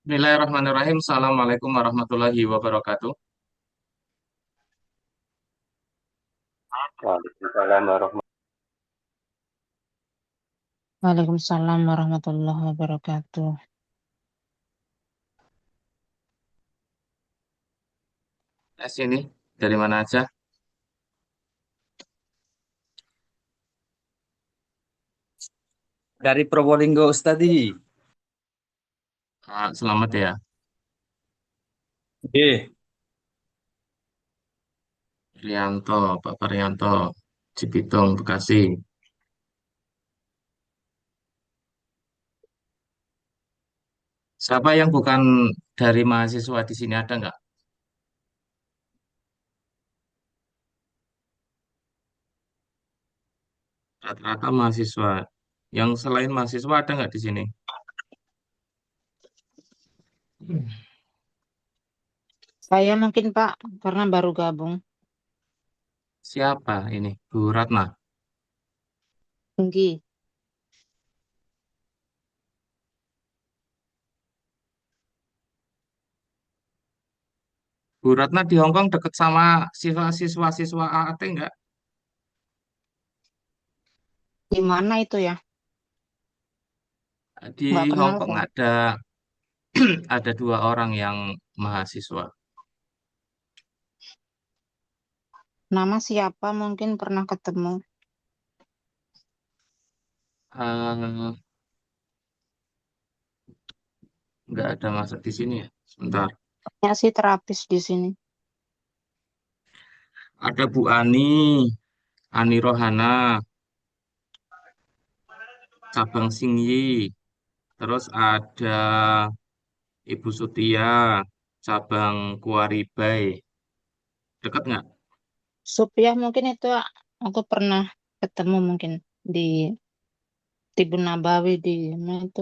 Bismillahirrahmanirrahim. Assalamualaikum warahmatullahi wabarakatuh. Waalaikumsalam warahmatullahi Waalaikumsalam warahmatullahi wabarakatuh. Ini dari mana aja? dari Probolinggo Ustadi. Selamat ya. Oke. Rianto, Pak Rianto, Cibitung, Bekasi. Siapa yang bukan dari mahasiswa di sini ada nggak? Rata-rata mahasiswa. Yang selain mahasiswa ada nggak di sini? Saya mungkin Pak, karena baru gabung. Siapa ini? Bu Ratna. Tinggi. Bu Ratna di Hong Kong deket sama siswa-siswa AAT nggak? Di mana itu ya? Di Nggak Hong kenal Kong saya. ada dua orang yang mahasiswa. Nama siapa mungkin pernah ketemu. Eh, nggak ada masuk di sini ya. Sebentar. Ya sih terapis di sini. Ada Bu Ani Rohana, cabang Singyi. Terus ada Ibu Sutia, cabang Kuaribai. Dekat nggak? Supiah mungkin itu aku pernah ketemu mungkin di Tibun Nabawi di mana itu.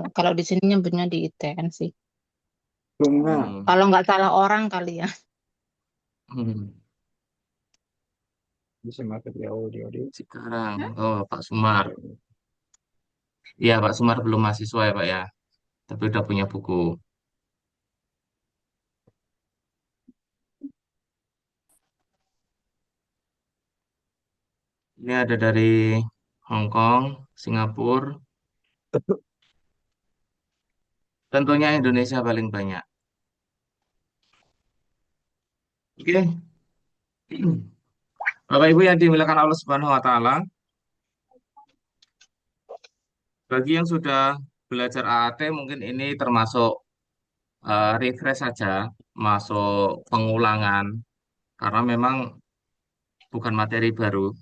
Kalau di sini nyebutnya di ITN sih. Bunga. Hmm. Kalau nggak salah orang kali ya. Hmm. Bisa mati di audio. Sekarang, oh Pak Sumar. Iya Pak Sumar belum mahasiswa ya Pak ya, tapi udah punya buku. Ini ada dari Hong Kong, Singapura, tentunya Indonesia paling banyak. Oke, Bapak Ibu yang dimuliakan Allah Subhanahu Wa Taala, bagi yang sudah belajar AAT mungkin ini termasuk refresh saja, masuk pengulangan, karena memang bukan materi baru.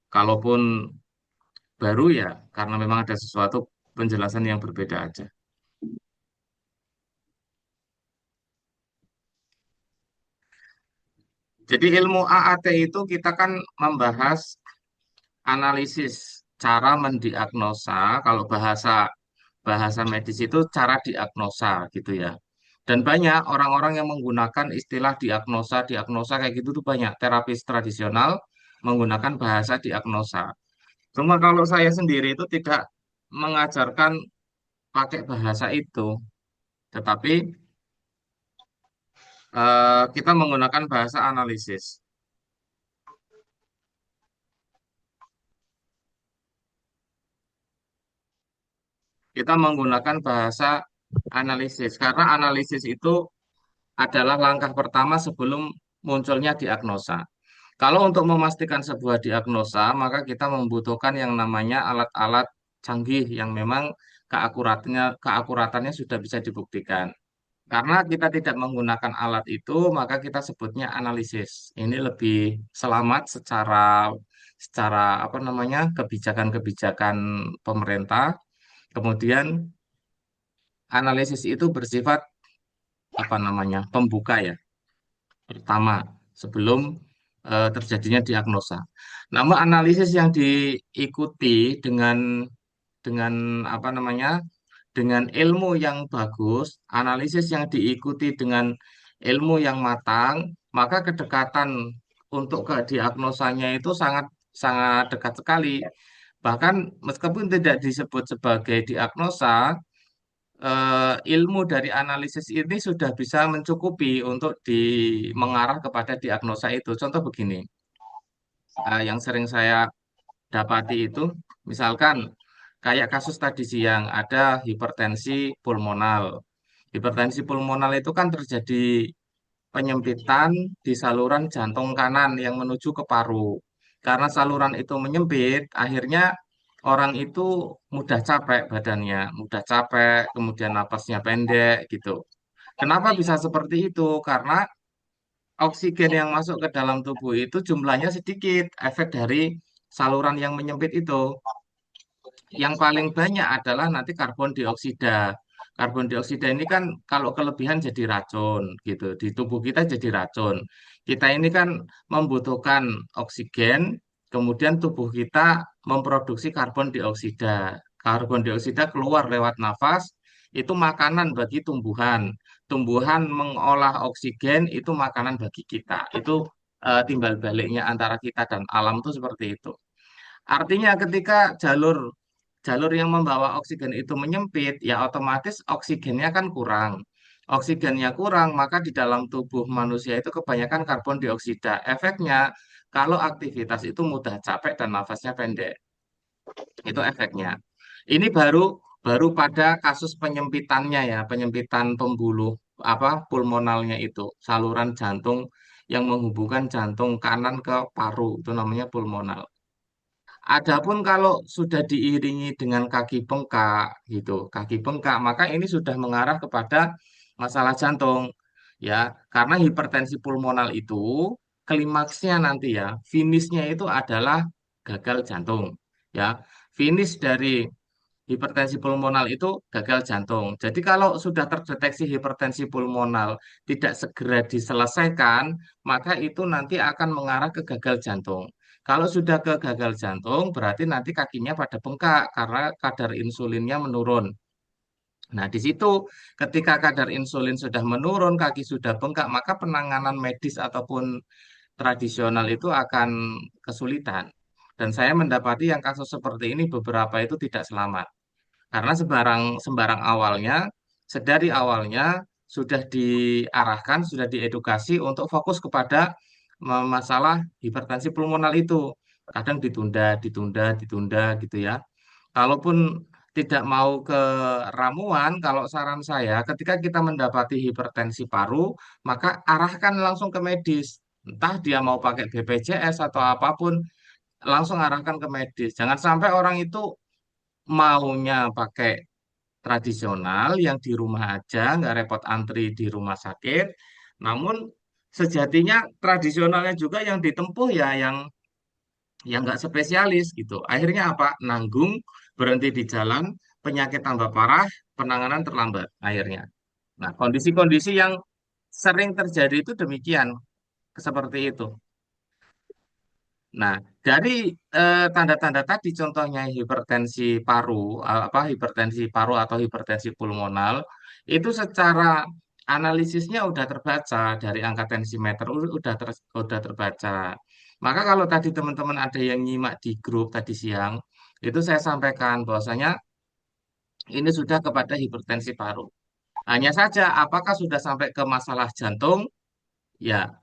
Kalaupun baru ya, karena memang ada sesuatu penjelasan yang berbeda aja. Jadi ilmu AAT itu kita kan membahas analisis cara mendiagnosa, kalau bahasa bahasa medis itu cara diagnosa gitu ya. Dan banyak orang-orang yang menggunakan istilah diagnosa, diagnosa kayak gitu tuh banyak. Terapis tradisional menggunakan bahasa diagnosa. Cuma kalau saya sendiri itu tidak mengajarkan pakai bahasa itu, tetapi kita menggunakan bahasa analisis. Kita menggunakan bahasa analisis karena analisis itu adalah langkah pertama sebelum munculnya diagnosa. Kalau untuk memastikan sebuah diagnosa, maka kita membutuhkan yang namanya alat-alat canggih yang memang keakuratannya sudah bisa dibuktikan. Karena kita tidak menggunakan alat itu, maka kita sebutnya analisis. Ini lebih selamat secara secara apa namanya kebijakan-kebijakan pemerintah. Kemudian analisis itu bersifat apa namanya pembuka ya, pertama sebelum terjadinya diagnosa. Namun analisis yang diikuti dengan apa namanya dengan ilmu yang bagus, analisis yang diikuti dengan ilmu yang matang, maka kedekatan untuk ke diagnosanya itu sangat sangat dekat sekali. Bahkan meskipun tidak disebut sebagai diagnosa, ilmu dari analisis ini sudah bisa mencukupi untuk mengarah kepada diagnosa itu. Contoh begini, yang sering saya dapati itu, misalkan kayak kasus tadi siang ada hipertensi pulmonal. Hipertensi pulmonal itu kan terjadi penyempitan di saluran jantung kanan yang menuju ke paru. Karena saluran itu menyempit, akhirnya orang itu mudah capek badannya, mudah capek, kemudian napasnya pendek gitu. Kenapa bisa seperti itu? Karena oksigen yang masuk ke dalam tubuh itu jumlahnya sedikit, efek dari saluran yang menyempit itu. Yang paling banyak adalah nanti karbon dioksida. Karbon dioksida ini kan kalau kelebihan jadi racun gitu. Di tubuh kita jadi racun. Kita ini kan membutuhkan oksigen, kemudian tubuh kita memproduksi karbon dioksida. Karbon dioksida keluar lewat nafas, itu makanan bagi tumbuhan. Tumbuhan mengolah oksigen itu makanan bagi kita. Itu timbal baliknya antara kita dan alam itu seperti itu. Artinya ketika jalur jalur yang membawa oksigen itu menyempit, ya otomatis oksigennya kan kurang. Oksigennya kurang, maka di dalam tubuh manusia itu kebanyakan karbon dioksida. Efeknya, kalau aktivitas itu mudah capek dan nafasnya pendek. Itu efeknya. Ini baru baru pada kasus penyempitannya ya, penyempitan pembuluh apa pulmonalnya itu, saluran jantung yang menghubungkan jantung kanan ke paru, itu namanya pulmonal. Adapun kalau sudah diiringi dengan kaki bengkak gitu, kaki bengkak, maka ini sudah mengarah kepada masalah jantung ya, karena hipertensi pulmonal itu klimaksnya nanti ya, finishnya itu adalah gagal jantung ya. Finish dari hipertensi pulmonal itu gagal jantung. Jadi kalau sudah terdeteksi hipertensi pulmonal tidak segera diselesaikan, maka itu nanti akan mengarah ke gagal jantung. Kalau sudah ke gagal jantung, berarti nanti kakinya pada bengkak karena kadar insulinnya menurun. Nah, di situ ketika kadar insulin sudah menurun, kaki sudah bengkak, maka penanganan medis ataupun tradisional itu akan kesulitan. Dan saya mendapati yang kasus seperti ini beberapa itu tidak selamat. Karena sembarang sembarang awalnya, sedari awalnya sudah diarahkan, sudah diedukasi untuk fokus kepada masalah hipertensi pulmonal itu. Kadang ditunda, ditunda, ditunda gitu ya. Kalaupun tidak mau ke ramuan, kalau saran saya, ketika kita mendapati hipertensi paru, maka arahkan langsung ke medis. Entah dia mau pakai BPJS atau apapun, langsung arahkan ke medis. Jangan sampai orang itu maunya pakai tradisional yang di rumah aja, nggak repot antri di rumah sakit. Namun sejatinya tradisionalnya juga yang ditempuh ya yang nggak spesialis gitu. Akhirnya apa? Nanggung, berhenti di jalan, penyakit tambah parah, penanganan terlambat akhirnya. Nah, kondisi-kondisi yang sering terjadi itu demikian, seperti itu. Nah, dari tanda-tanda tadi contohnya hipertensi paru, hipertensi paru atau hipertensi pulmonal, itu secara analisisnya udah terbaca dari angka tensimeter udah terbaca. Maka kalau tadi teman-teman ada yang nyimak di grup tadi siang, itu saya sampaikan bahwasanya ini sudah kepada hipertensi paru. Hanya saja apakah sudah sampai ke masalah jantung? Ya,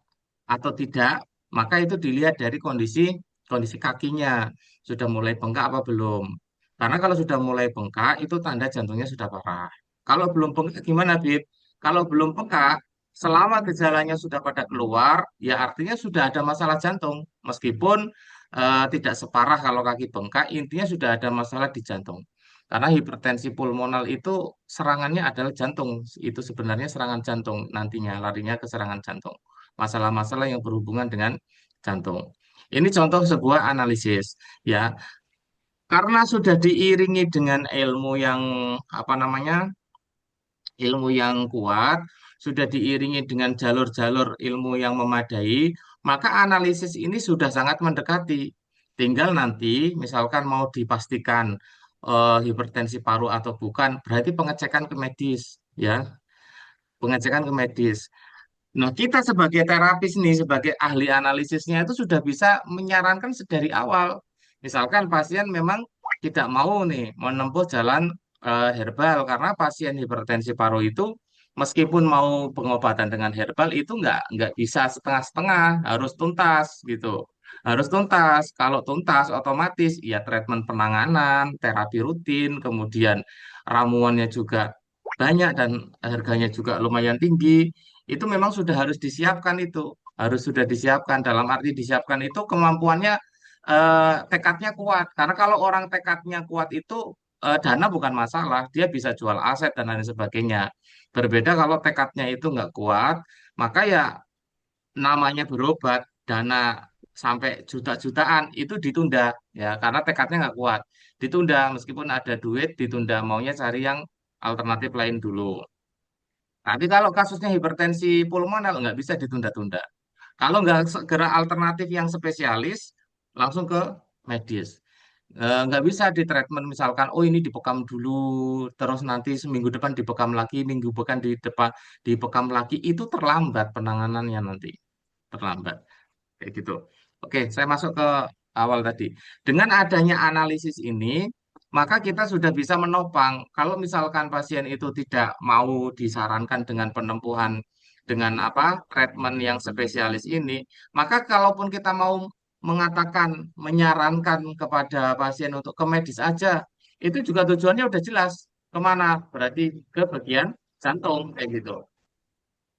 atau tidak, maka itu dilihat dari kondisi kondisi kakinya sudah mulai bengkak apa belum. Karena kalau sudah mulai bengkak itu tanda jantungnya sudah parah. Kalau belum bengkak gimana, Bib? Kalau belum bengkak, selama gejalanya sudah pada keluar, ya artinya sudah ada masalah jantung. Meskipun tidak separah kalau kaki bengkak, intinya sudah ada masalah di jantung. Karena hipertensi pulmonal itu serangannya adalah jantung. Itu sebenarnya serangan jantung nantinya, larinya ke serangan jantung masalah-masalah yang berhubungan dengan jantung. Ini contoh sebuah analisis ya. Karena sudah diiringi dengan ilmu yang apa namanya? Ilmu yang kuat, sudah diiringi dengan jalur-jalur ilmu yang memadai, maka analisis ini sudah sangat mendekati. Tinggal nanti misalkan mau dipastikan hipertensi paru atau bukan, berarti pengecekan ke medis ya, pengecekan ke medis. Nah, kita sebagai terapis nih, sebagai ahli analisisnya itu sudah bisa menyarankan sedari awal. Misalkan pasien memang tidak mau nih menempuh jalan herbal karena pasien hipertensi paru itu meskipun mau pengobatan dengan herbal itu nggak bisa setengah-setengah, harus tuntas gitu. Harus tuntas. Kalau tuntas otomatis ya treatment penanganan, terapi rutin, kemudian ramuannya juga banyak dan harganya juga lumayan tinggi. Itu memang sudah harus disiapkan itu. Harus sudah disiapkan dalam arti disiapkan itu kemampuannya tekadnya kuat. Karena kalau orang tekadnya kuat itu dana bukan masalah, dia bisa jual aset dan lain sebagainya. Berbeda kalau tekadnya itu nggak kuat, maka ya namanya berobat, dana sampai juta-jutaan itu ditunda ya karena tekadnya nggak kuat. Ditunda meskipun ada duit, ditunda maunya cari yang alternatif lain dulu. Tapi kalau kasusnya hipertensi pulmoner nggak bisa ditunda-tunda. Kalau nggak segera alternatif yang spesialis, langsung ke medis. Nggak bisa di treatment misalkan, oh ini dibekam dulu, terus nanti seminggu depan dibekam lagi, minggu depan di depan dibekam lagi, itu terlambat penanganannya nanti, terlambat. Kayak gitu. Oke, saya masuk ke awal tadi. Dengan adanya analisis ini, maka kita sudah bisa menopang. Kalau misalkan pasien itu tidak mau disarankan dengan penempuhan dengan apa treatment yang spesialis ini, maka kalaupun kita mau mengatakan, menyarankan kepada pasien untuk ke medis aja, itu juga tujuannya udah jelas. Kemana? Berarti ke bagian jantung, kayak gitu.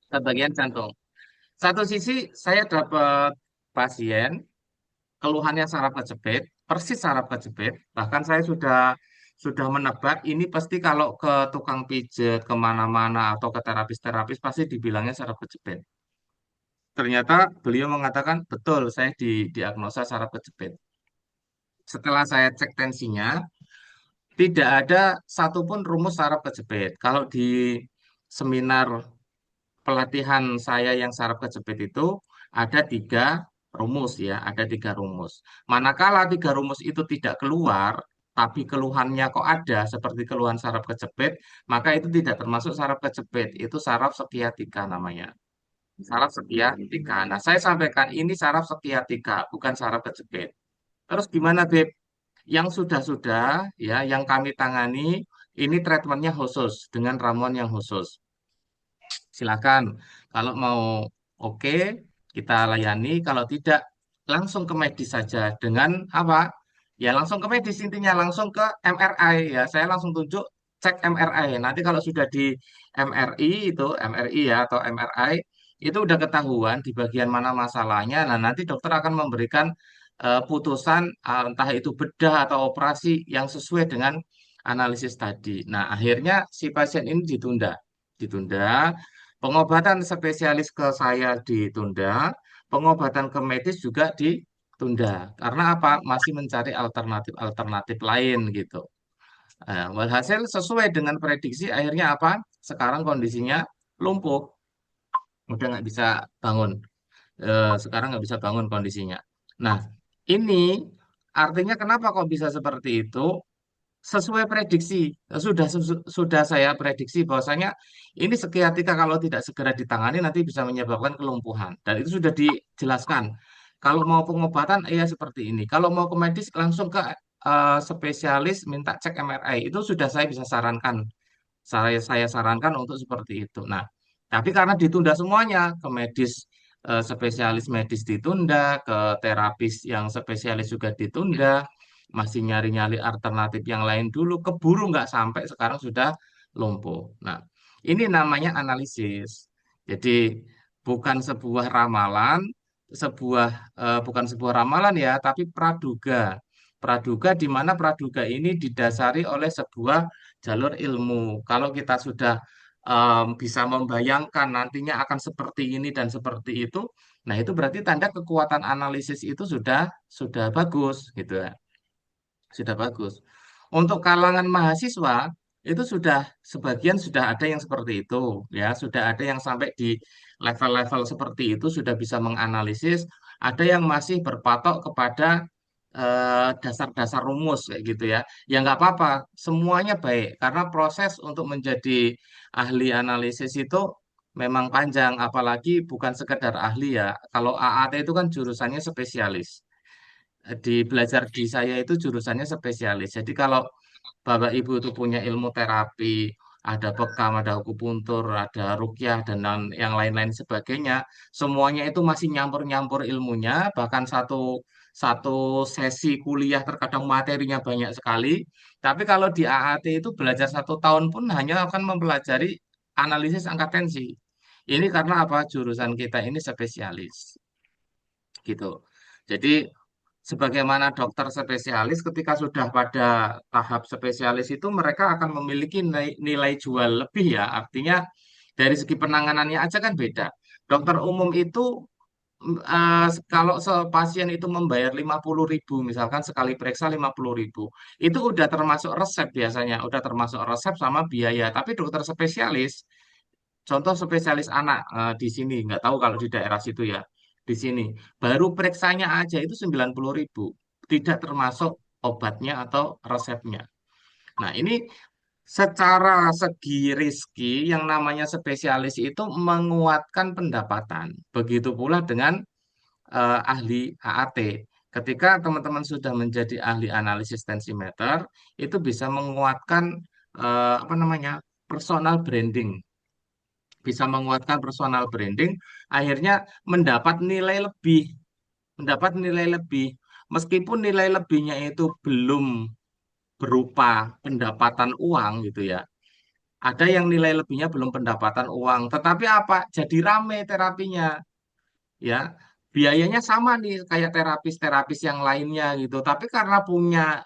Ke bagian jantung. Satu sisi saya dapat pasien keluhannya saraf kejepit, persis saraf kejepit. Bahkan saya sudah menebak ini pasti kalau ke tukang pijet kemana-mana atau ke terapis-terapis pasti dibilangnya saraf kejepit. Ternyata beliau mengatakan betul saya diagnosa saraf kejepit. Setelah saya cek tensinya, tidak ada satupun rumus saraf kejepit. Kalau di seminar pelatihan saya yang saraf kejepit itu ada tiga rumus ya, ada tiga rumus. Manakala tiga rumus itu tidak keluar, tapi keluhannya kok ada seperti keluhan saraf kejepit, maka itu tidak termasuk saraf kejepit, itu saraf sekiatika namanya. Saraf sekiatika. Nah, saya sampaikan ini saraf sekiatika, bukan saraf kejepit. Terus gimana, Beb? Yang sudah-sudah ya, yang kami tangani ini treatmentnya khusus dengan ramuan yang khusus. Silakan. Kalau mau oke, kita layani. Kalau tidak, langsung ke medis saja. Dengan apa? Ya langsung ke medis intinya, langsung ke MRI ya. Saya langsung tunjuk cek MRI. Nanti kalau sudah di MRI itu, MRI ya atau MRI, itu udah ketahuan di bagian mana masalahnya. Nah, nanti dokter akan memberikan putusan entah itu bedah atau operasi yang sesuai dengan analisis tadi. Nah, akhirnya si pasien ini ditunda. Ditunda. Pengobatan spesialis ke saya ditunda, pengobatan ke medis juga ditunda. Karena apa? Masih mencari alternatif-alternatif lain gitu. Walhasil sesuai dengan prediksi, akhirnya apa? Sekarang kondisinya lumpuh, udah nggak bisa bangun. Sekarang nggak bisa bangun kondisinya. Nah, ini artinya kenapa kok bisa seperti itu? Sesuai prediksi. Sudah saya prediksi bahwasanya ini seketika kalau tidak segera ditangani nanti bisa menyebabkan kelumpuhan dan itu sudah dijelaskan. Kalau mau pengobatan ya seperti ini. Kalau mau ke medis langsung ke spesialis minta cek MRI. Itu sudah saya bisa sarankan. Saya sarankan untuk seperti itu. Nah, tapi karena ditunda semuanya ke medis spesialis medis ditunda, ke terapis yang spesialis juga ditunda, masih nyari-nyari alternatif yang lain dulu, keburu nggak sampai sekarang sudah lumpuh. Nah, ini namanya analisis. Jadi bukan sebuah ramalan, bukan sebuah ramalan ya, tapi praduga. Praduga di mana praduga ini didasari oleh sebuah jalur ilmu. Kalau kita sudah bisa membayangkan nantinya akan seperti ini dan seperti itu, nah itu berarti tanda kekuatan analisis itu sudah bagus gitu ya, sudah bagus. Untuk kalangan mahasiswa itu sudah sebagian sudah ada yang seperti itu ya, sudah ada yang sampai di level-level seperti itu sudah bisa menganalisis, ada yang masih berpatok kepada dasar-dasar rumus kayak gitu ya. Ya nggak apa-apa, semuanya baik karena proses untuk menjadi ahli analisis itu memang panjang, apalagi bukan sekedar ahli ya. Kalau AAT itu kan jurusannya spesialis. di belajar di saya itu jurusannya spesialis. Jadi kalau Bapak Ibu itu punya ilmu terapi, ada bekam, ada akupuntur, ada rukyah dan yang lain-lain sebagainya, semuanya itu masih nyampur-nyampur ilmunya, bahkan satu satu sesi kuliah terkadang materinya banyak sekali. Tapi kalau di AAT itu belajar 1 tahun pun hanya akan mempelajari analisis angka tensi. Ini karena apa? Jurusan kita ini spesialis, gitu. Jadi sebagaimana dokter spesialis ketika sudah pada tahap spesialis itu mereka akan memiliki nilai jual lebih ya. Artinya dari segi penanganannya aja kan beda. Dokter umum itu kalau pasien itu membayar 50.000 misalkan sekali periksa 50.000 itu udah termasuk resep biasanya, udah termasuk resep sama biaya. Tapi dokter spesialis, contoh spesialis anak di sini, nggak tahu kalau di daerah situ ya. Di sini baru periksanya aja itu 90.000, tidak termasuk obatnya atau resepnya. Nah, ini secara segi rizki yang namanya spesialis itu menguatkan pendapatan. Begitu pula dengan ahli AAT. Ketika teman-teman sudah menjadi ahli analisis tensimeter, itu bisa menguatkan apa namanya personal branding, bisa menguatkan personal branding, akhirnya mendapat nilai lebih, mendapat nilai lebih. Meskipun nilai lebihnya itu belum berupa pendapatan uang gitu ya. Ada yang nilai lebihnya belum pendapatan uang, tetapi apa? Jadi rame terapinya, ya. Biayanya sama nih kayak terapis-terapis yang lainnya gitu. Tapi karena punya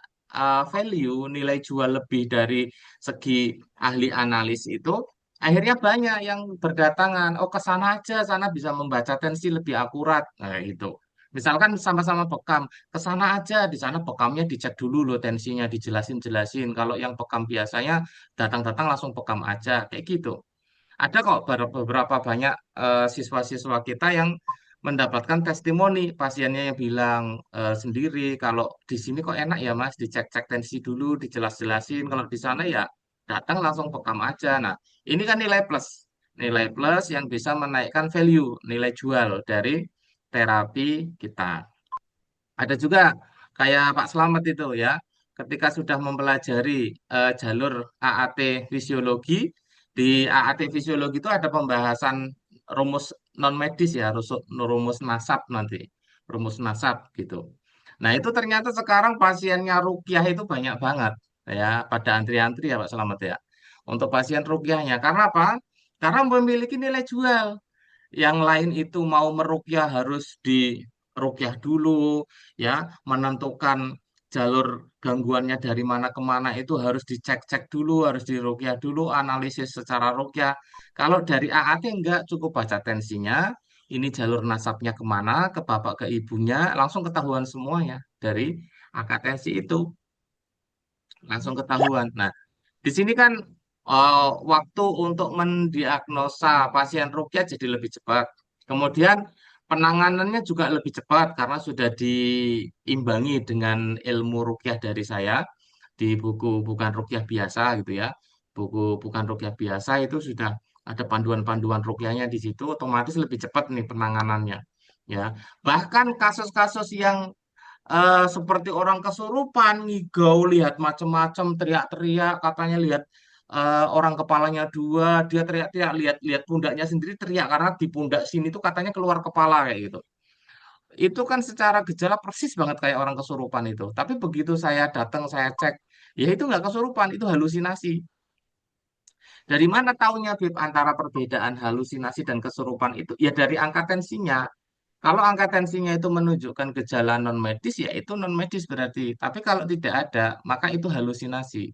value, nilai jual lebih dari segi ahli analis itu, akhirnya banyak yang berdatangan. Oh, ke sana aja, sana bisa membaca tensi lebih akurat. Nah, itu. Misalkan sama-sama bekam, ke sana aja, di sana bekamnya dicek dulu loh tensinya, dijelasin-jelasin. Kalau yang bekam biasanya datang-datang langsung bekam aja, kayak gitu. Ada kok beberapa banyak siswa-siswa kita yang mendapatkan testimoni pasiennya yang bilang sendiri kalau di sini kok enak ya Mas, dicek-cek tensi dulu, dijelas-jelasin. Kalau di sana ya datang langsung bekam aja. Nah, ini kan nilai plus yang bisa menaikkan value, nilai jual dari terapi kita. Ada juga kayak Pak Slamet itu ya, ketika sudah mempelajari jalur AAT fisiologi, di AAT fisiologi itu ada pembahasan rumus non medis ya, rumus nasab nanti, rumus nasab gitu. Nah itu ternyata sekarang pasiennya rukyah itu banyak banget ya, pada antri-antri ya Pak Slamet ya, untuk pasien rukyahnya. Karena apa? Karena memiliki nilai jual. Yang lain itu mau merukyah harus dirukyah dulu, ya, menentukan jalur gangguannya dari mana ke mana itu harus dicek-cek dulu, harus dirukyah dulu, analisis secara rukyah. Kalau dari AAT enggak cukup baca tensinya, ini jalur nasabnya kemana, ke bapak ke ibunya, langsung ketahuan semuanya dari angka tensi itu, langsung ketahuan. Nah, di sini kan waktu untuk mendiagnosa pasien rukyah jadi lebih cepat. Kemudian penanganannya juga lebih cepat karena sudah diimbangi dengan ilmu rukyah dari saya di buku Bukan Rukyah Biasa gitu ya. Buku Bukan Rukyah Biasa itu sudah ada panduan-panduan rukyahnya di situ, otomatis lebih cepat nih penanganannya. Ya, bahkan kasus-kasus yang seperti orang kesurupan, ngigau, lihat macam-macam, teriak-teriak, katanya lihat orang kepalanya dua, dia teriak-teriak, lihat pundaknya sendiri teriak karena di pundak sini tuh katanya keluar kepala kayak gitu. Itu kan secara gejala persis banget kayak orang kesurupan itu. Tapi begitu saya datang, saya cek, ya itu nggak kesurupan, itu halusinasi. Dari mana taunya, Bib, antara perbedaan halusinasi dan kesurupan itu? Ya dari angka tensinya. Kalau angka tensinya itu menunjukkan gejala non medis, ya itu non medis berarti. Tapi kalau tidak ada, maka itu halusinasi.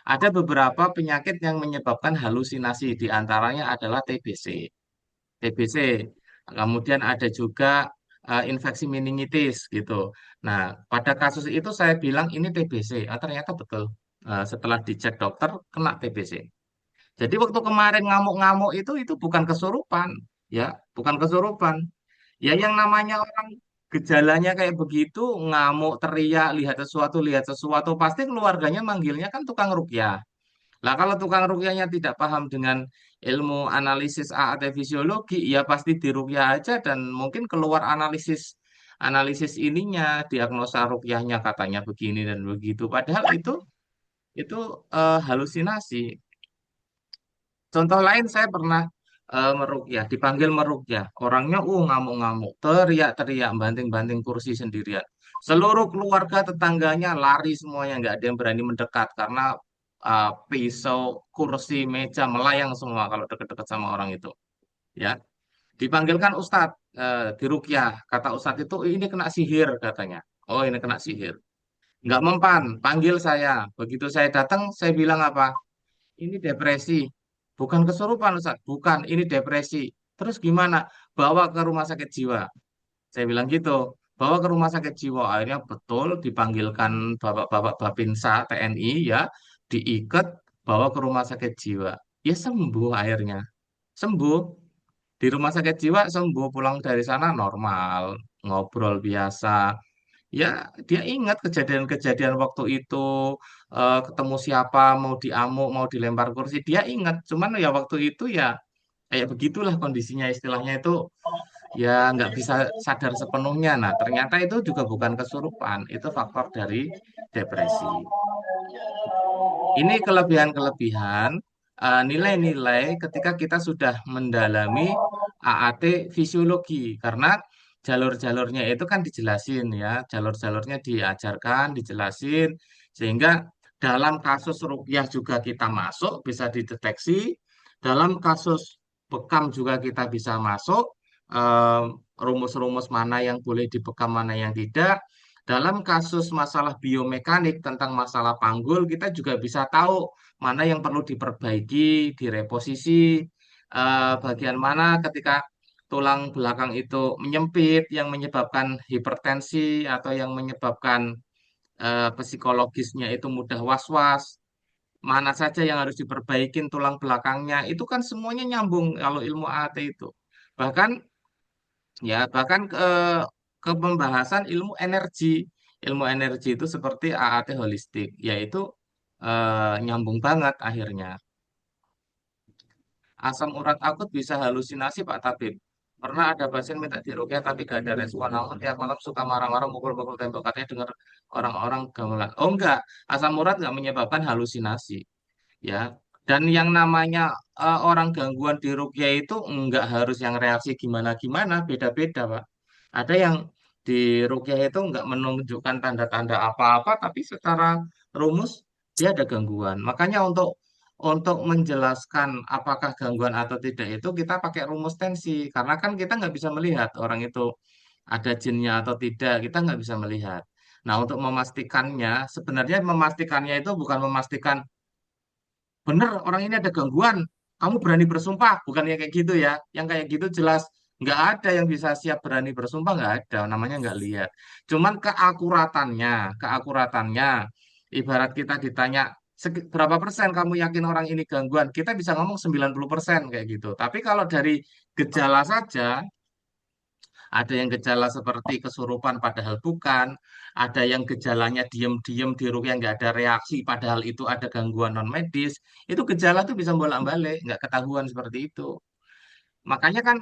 Ada beberapa penyakit yang menyebabkan halusinasi, di antaranya adalah TBC. TBC. Kemudian ada juga infeksi meningitis gitu. Nah, pada kasus itu saya bilang ini TBC. Ternyata betul. Setelah dicek dokter, kena TBC. Jadi waktu kemarin ngamuk-ngamuk itu bukan kesurupan, ya, bukan kesurupan. Ya yang namanya orang gejalanya kayak begitu, ngamuk, teriak, lihat sesuatu, pasti keluarganya manggilnya kan tukang rukyah. Lah kalau tukang rukyahnya tidak paham dengan ilmu analisis AAT fisiologi, ya pasti dirukyah aja dan mungkin keluar analisis analisis ininya, diagnosa rukyahnya katanya begini dan begitu. Padahal itu halusinasi. Contoh lain saya pernah merukyah, dipanggil merukyah. Orangnya ngamuk-ngamuk, teriak-teriak, banting-banting kursi sendirian. Seluruh keluarga tetangganya lari semuanya, nggak ada yang berani mendekat karena pisau, kursi, meja melayang semua kalau deket-deket sama orang itu. Ya, dipanggilkan Ustadz, dirukyah. Kata Ustadz itu ini kena sihir katanya. Oh ini kena sihir. Nggak mempan, panggil saya. Begitu saya datang, saya bilang apa? Ini depresi. Bukan kesurupan, Ustaz. Bukan, ini depresi. Terus gimana? Bawa ke rumah sakit jiwa. Saya bilang gitu. Bawa ke rumah sakit jiwa. Akhirnya betul dipanggilkan bapak-bapak Babinsa TNI ya. Diikat, bawa ke rumah sakit jiwa. Ya sembuh akhirnya. Sembuh. Di rumah sakit jiwa sembuh. Pulang dari sana normal. Ngobrol biasa. Ya, dia ingat kejadian-kejadian waktu itu, ketemu siapa, mau diamuk, mau dilempar kursi, dia ingat. Cuman ya waktu itu ya kayak begitulah kondisinya istilahnya itu ya nggak bisa sadar sepenuhnya. Nah, ternyata itu juga bukan kesurupan, itu faktor dari depresi. Ini kelebihan-kelebihan, nilai-nilai ketika kita sudah mendalami AAT fisiologi, karena jalur-jalurnya itu kan dijelasin ya, jalur-jalurnya diajarkan, dijelasin, sehingga dalam kasus rukyah juga kita masuk, bisa dideteksi, dalam kasus bekam juga kita bisa masuk, eh, rumus-rumus mana yang boleh dibekam, mana yang tidak, dalam kasus masalah biomekanik tentang masalah panggul, kita juga bisa tahu mana yang perlu diperbaiki, direposisi, bagian mana ketika tulang belakang itu menyempit, yang menyebabkan hipertensi atau yang menyebabkan psikologisnya itu mudah was-was, mana saja yang harus diperbaikin tulang belakangnya, itu kan semuanya nyambung kalau ilmu AT itu. Bahkan ya, bahkan ke pembahasan ilmu energi. Ilmu energi itu seperti AAT holistik, yaitu nyambung banget akhirnya. Asam urat akut bisa halusinasi, Pak Tabib. Pernah ada pasien minta dirukyah tapi gak ada respon. Namun tiap malam suka marah-marah mukul-mukul tembok. Katanya dengar orang-orang gamelan. Oh enggak, asam urat nggak menyebabkan halusinasi. Ya, dan yang namanya orang gangguan di rukyah itu enggak harus yang reaksi gimana-gimana, beda-beda, Pak. Ada yang di rukyah itu enggak menunjukkan tanda-tanda apa-apa, tapi secara rumus dia ada gangguan. Makanya untuk menjelaskan apakah gangguan atau tidak itu kita pakai rumus tensi, karena kan kita nggak bisa melihat orang itu ada jinnya atau tidak, kita nggak bisa melihat. Nah, untuk memastikannya, sebenarnya memastikannya itu bukan memastikan bener orang ini ada gangguan, kamu berani bersumpah, bukan yang kayak gitu ya. Yang kayak gitu jelas nggak ada yang bisa siap berani bersumpah, nggak ada, namanya nggak lihat. Cuman keakuratannya, ibarat kita ditanya berapa persen kamu yakin orang ini gangguan, kita bisa ngomong 90% kayak gitu. Tapi kalau dari gejala saja, ada yang gejala seperti kesurupan padahal bukan. Ada yang gejalanya diem-diem di ruang yang nggak ada reaksi padahal itu ada gangguan non medis. Itu gejala tuh bisa bolak-balik, nggak ketahuan seperti itu. Makanya kan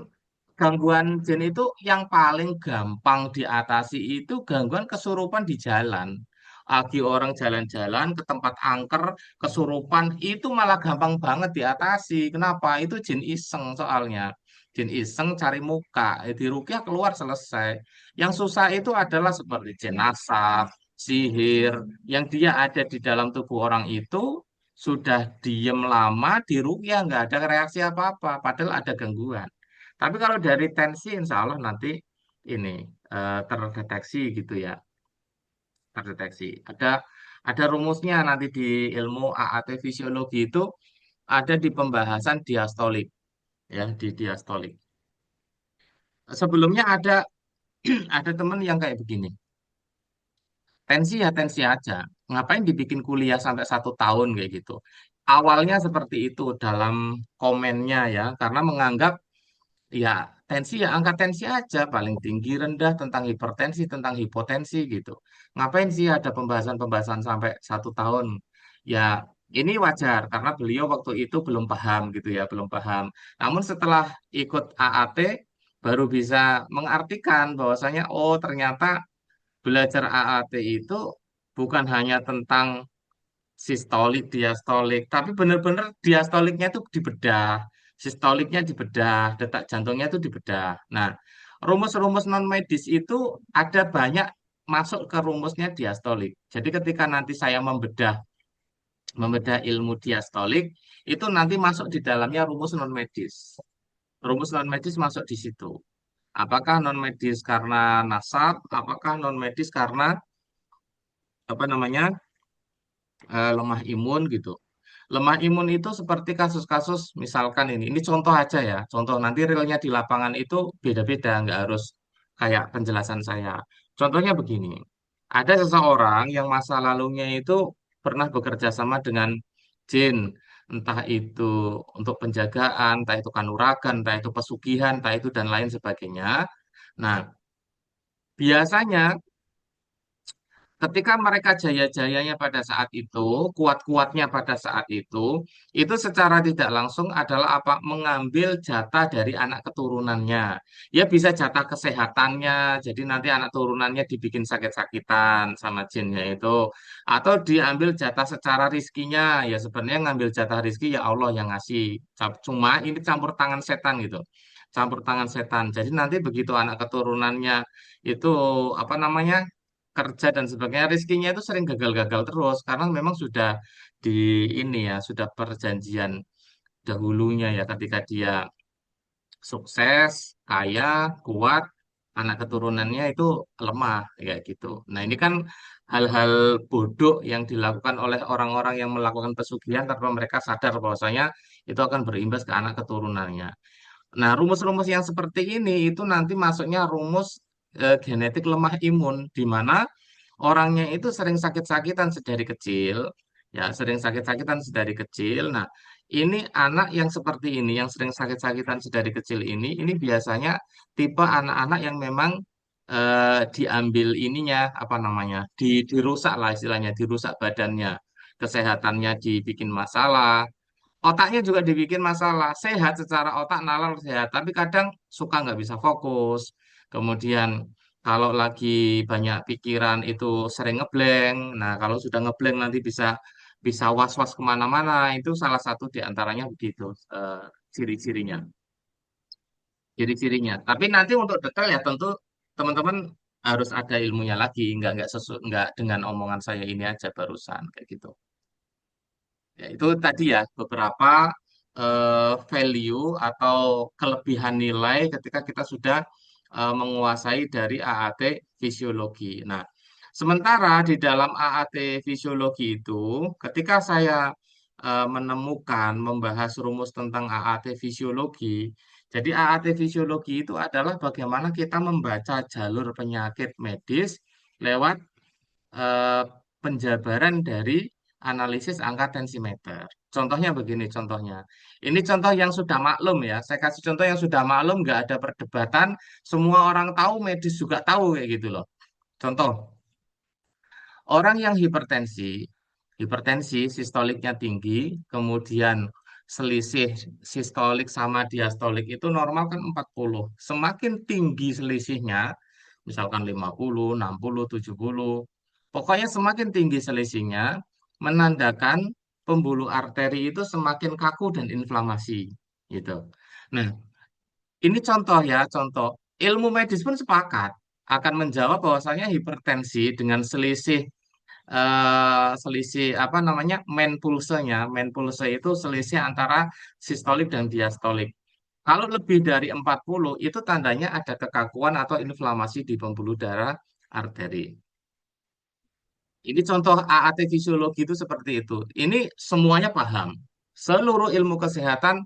gangguan jin itu yang paling gampang diatasi itu gangguan kesurupan di jalan. Lagi orang jalan-jalan ke tempat angker, kesurupan, itu malah gampang banget diatasi. Kenapa? Itu jin iseng soalnya. Jin iseng cari muka, di rukyah keluar selesai. Yang susah itu adalah seperti jenazah, sihir, yang dia ada di dalam tubuh orang itu sudah diem lama di rukyah nggak ada reaksi apa-apa, padahal ada gangguan. Tapi kalau dari tensi, insya Allah nanti ini terdeteksi gitu ya, terdeteksi. Ada rumusnya nanti di ilmu AAT fisiologi itu ada di pembahasan diastolik ya, di diastolik. Sebelumnya ada ada teman yang kayak begini. Tensi ya tensi aja. Ngapain dibikin kuliah sampai 1 tahun kayak gitu. Awalnya seperti itu dalam komennya ya, karena menganggap ya tensi ya angka tensi aja paling tinggi rendah tentang hipertensi tentang hipotensi gitu. Ngapain sih ada pembahasan-pembahasan sampai 1 tahun? Ya ini wajar karena beliau waktu itu belum paham gitu ya belum paham. Namun setelah ikut AAT baru bisa mengartikan bahwasanya oh ternyata belajar AAT itu bukan hanya tentang sistolik, diastolik, tapi benar-benar diastoliknya itu dibedah, sistoliknya dibedah, detak jantungnya itu dibedah. Nah, rumus-rumus non medis itu ada banyak masuk ke rumusnya diastolik. Jadi ketika nanti saya membedah ilmu diastolik, itu nanti masuk di dalamnya rumus non medis. Rumus non medis masuk di situ. Apakah non medis karena nasab, apakah non medis karena apa namanya lemah imun gitu. Lemah imun itu seperti kasus-kasus misalkan ini contoh aja ya, contoh nanti realnya di lapangan itu beda-beda, nggak harus kayak penjelasan saya. Contohnya begini, ada seseorang yang masa lalunya itu pernah bekerja sama dengan jin, entah itu untuk penjagaan, entah itu kanuragan, entah itu pesugihan, entah itu dan lain sebagainya. Nah, biasanya ketika mereka jaya-jayanya pada saat itu, kuat-kuatnya pada saat itu secara tidak langsung adalah apa? Mengambil jatah dari anak keturunannya. Ya bisa jatah kesehatannya, jadi nanti anak turunannya dibikin sakit-sakitan sama jinnya itu. Atau diambil jatah secara rizkinya, ya sebenarnya ngambil jatah rizki ya Allah yang ngasih. Cuma ini campur tangan setan gitu. Campur tangan setan. Jadi nanti begitu anak keturunannya itu apa namanya kerja dan sebagainya, rezekinya itu sering gagal-gagal terus karena memang sudah di ini ya, sudah perjanjian dahulunya ya ketika dia sukses, kaya, kuat, anak keturunannya itu lemah kayak gitu. Nah, ini kan hal-hal bodoh yang dilakukan oleh orang-orang yang melakukan pesugihan tanpa mereka sadar bahwasanya itu akan berimbas ke anak keturunannya. Nah, rumus-rumus yang seperti ini itu nanti masuknya rumus genetik lemah imun, di mana orangnya itu sering sakit-sakitan sedari kecil, ya sering sakit-sakitan sedari kecil. Nah, ini anak yang seperti ini, yang sering sakit-sakitan sedari kecil ini biasanya tipe anak-anak yang memang diambil ininya, apa namanya, dirusak lah istilahnya, dirusak badannya, kesehatannya dibikin masalah. Otaknya juga dibikin masalah. Sehat secara otak, nalar sehat. Tapi kadang suka nggak bisa fokus. Kemudian kalau lagi banyak pikiran itu sering ngeblank. Nah, kalau sudah ngeblank nanti bisa bisa was-was kemana-mana. Itu salah satu di antaranya begitu ciri-cirinya. Ciri-cirinya. Tapi nanti untuk detail ya tentu teman-teman harus ada ilmunya lagi. Nggak dengan omongan saya ini aja barusan kayak gitu. Ya, itu tadi ya beberapa value atau kelebihan nilai ketika kita sudah menguasai dari AAT fisiologi. Nah, sementara di dalam AAT fisiologi itu, ketika saya menemukan membahas rumus tentang AAT fisiologi, jadi AAT fisiologi itu adalah bagaimana kita membaca jalur penyakit medis lewat eh, penjabaran dari analisis angka tensimeter. Contohnya begini, contohnya. Ini contoh yang sudah maklum ya. Saya kasih contoh yang sudah maklum, nggak ada perdebatan. Semua orang tahu, medis juga tahu kayak gitu loh. Contoh, orang yang hipertensi sistoliknya tinggi, kemudian selisih sistolik sama diastolik itu normal kan 40. Semakin tinggi selisihnya, misalkan 50, 60, 70, pokoknya semakin tinggi selisihnya, menandakan pembuluh arteri itu semakin kaku dan inflamasi, gitu. Nah, ini contoh ya, contoh. Ilmu medis pun sepakat akan menjawab bahwasanya hipertensi dengan selisih apa namanya main pulse itu selisih antara sistolik dan diastolik. Kalau lebih dari 40 itu tandanya ada kekakuan atau inflamasi di pembuluh darah arteri. Ini contoh AAT fisiologi itu seperti itu. Ini semuanya paham. Seluruh ilmu kesehatan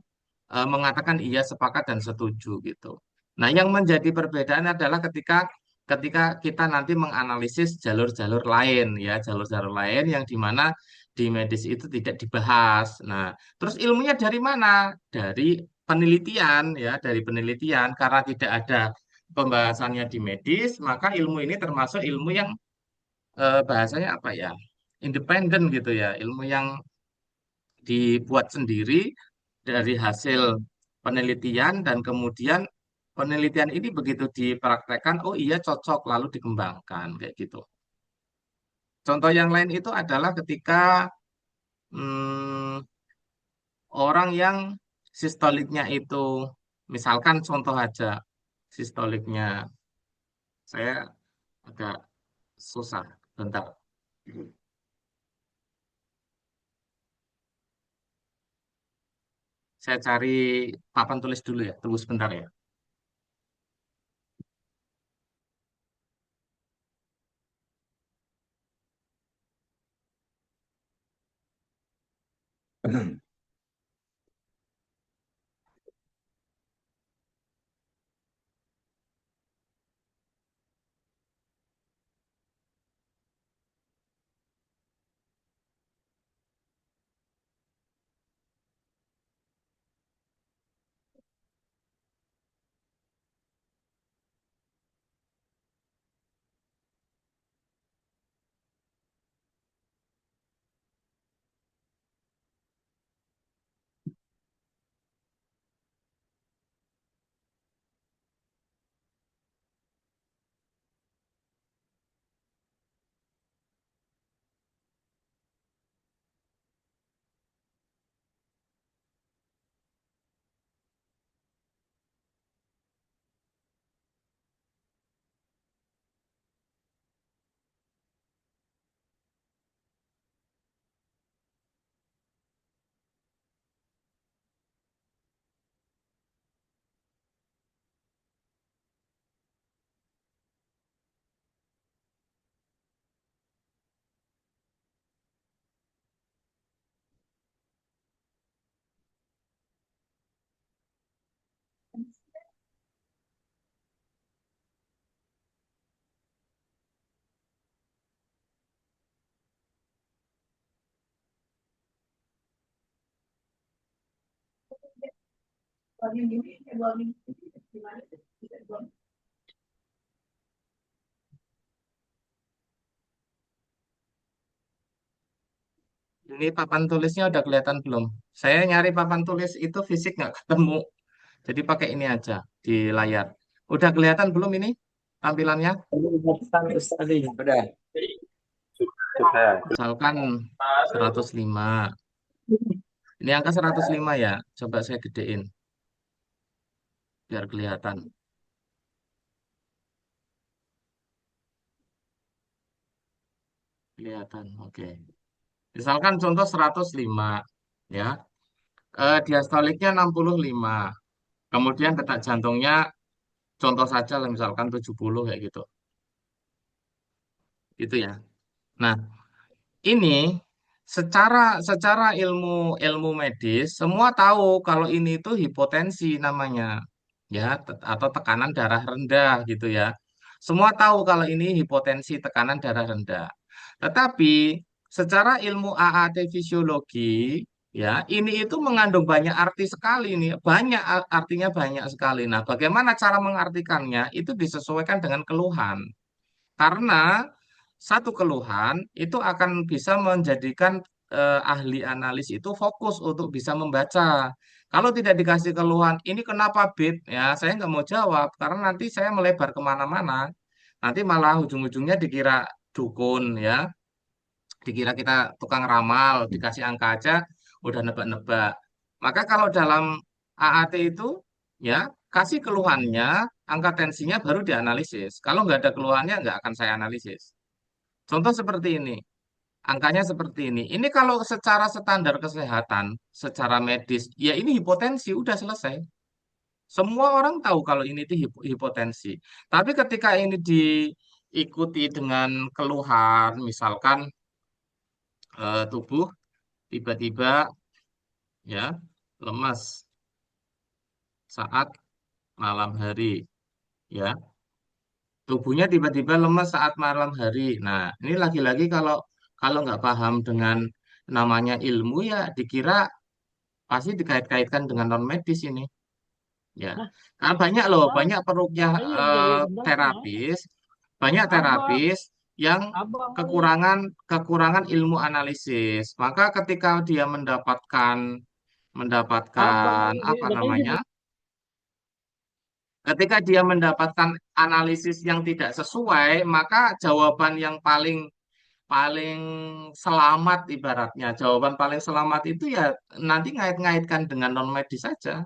mengatakan iya sepakat dan setuju gitu. Nah, yang menjadi perbedaan adalah ketika ketika kita nanti menganalisis jalur-jalur lain ya, jalur-jalur lain yang dimana di medis itu tidak dibahas. Nah, terus ilmunya dari mana? Dari penelitian ya, dari penelitian karena tidak ada pembahasannya di medis, maka ilmu ini termasuk ilmu yang bahasanya apa ya? Independen gitu ya, ilmu yang dibuat sendiri dari hasil penelitian dan kemudian penelitian ini begitu dipraktekkan, oh iya cocok, lalu dikembangkan kayak gitu. Contoh yang lain itu adalah ketika hmm, orang yang sistoliknya itu, misalkan contoh aja, sistoliknya, saya agak susah, bentar. Saya cari papan tulis dulu ya, tunggu sebentar ya. Ini papan tulisnya udah kelihatan belum? Saya nyari papan tulis itu fisik nggak ketemu. Jadi pakai ini aja di layar. Udah kelihatan belum ini tampilannya? Udah. Sudah. Misalkan 105. Ini angka 105 ya. Coba saya gedein biar kelihatan. Kelihatan. Oke. Misalkan contoh 105 ya. Diastoliknya 65. Kemudian detak jantungnya contoh saja lah misalkan 70 kayak gitu. Gitu ya. Nah, ini secara secara ilmu ilmu medis semua tahu kalau ini itu hipotensi namanya ya atau tekanan darah rendah gitu ya. Semua tahu kalau ini hipotensi tekanan darah rendah. Tetapi secara ilmu AAT fisiologi ya ini itu mengandung banyak arti sekali nih, banyak artinya banyak sekali. Nah, bagaimana cara mengartikannya itu disesuaikan dengan keluhan. Karena satu keluhan itu akan bisa menjadikan ahli analis itu fokus untuk bisa membaca. Kalau tidak dikasih keluhan, ini kenapa Bib? Ya, saya nggak mau jawab karena nanti saya melebar kemana-mana. Nanti malah ujung-ujungnya dikira dukun ya, dikira kita tukang ramal, dikasih angka aja udah nebak-nebak. Maka kalau dalam AAT itu ya kasih keluhannya, angka tensinya baru dianalisis. Kalau nggak ada keluhannya nggak akan saya analisis. Contoh seperti ini, angkanya seperti ini. Ini kalau secara standar kesehatan, secara medis, ya ini hipotensi, udah selesai. Semua orang tahu kalau ini itu hipotensi. Tapi ketika ini diikuti dengan keluhan, misalkan tubuh tiba-tiba ya lemas saat malam hari, ya tubuhnya tiba-tiba lemas saat malam hari. Nah, ini lagi-lagi kalau kalau nggak paham dengan namanya ilmu ya dikira pasti dikait-kaitkan dengan non medis ini. Ya, Nah, karena banyak loh, Bang, banyak perukia saya dari belakang. terapis, banyak Abang, terapis yang abang kali. kekurangan kekurangan ilmu analisis. Maka ketika dia mendapatkan Abang mendapatkan kali. apa Dia, katanya dia namanya Ketika dia mendapatkan analisis yang tidak sesuai, maka jawaban yang paling paling selamat ibaratnya, jawaban paling selamat itu ya nanti ngait-ngaitkan dengan non medis saja.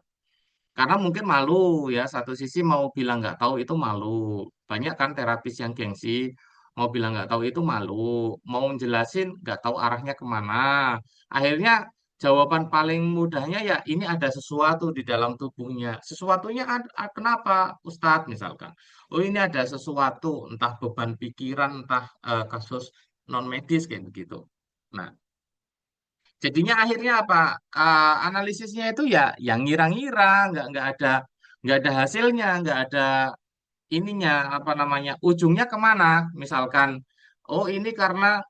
Karena mungkin malu ya, satu sisi mau bilang nggak tahu itu malu. Banyak kan terapis yang gengsi, mau bilang nggak tahu itu malu, mau jelasin nggak tahu arahnya kemana. Akhirnya jawaban paling mudahnya ya ini ada sesuatu di dalam tubuhnya. Sesuatunya kenapa, Ustadz misalkan? Oh ini ada sesuatu, entah beban pikiran, entah kasus non medis kayak begitu. Nah, jadinya akhirnya apa? Analisisnya itu ya yang ngira-ngira, nggak ada hasilnya, nggak ada ininya apa namanya ujungnya kemana? Misalkan, oh ini karena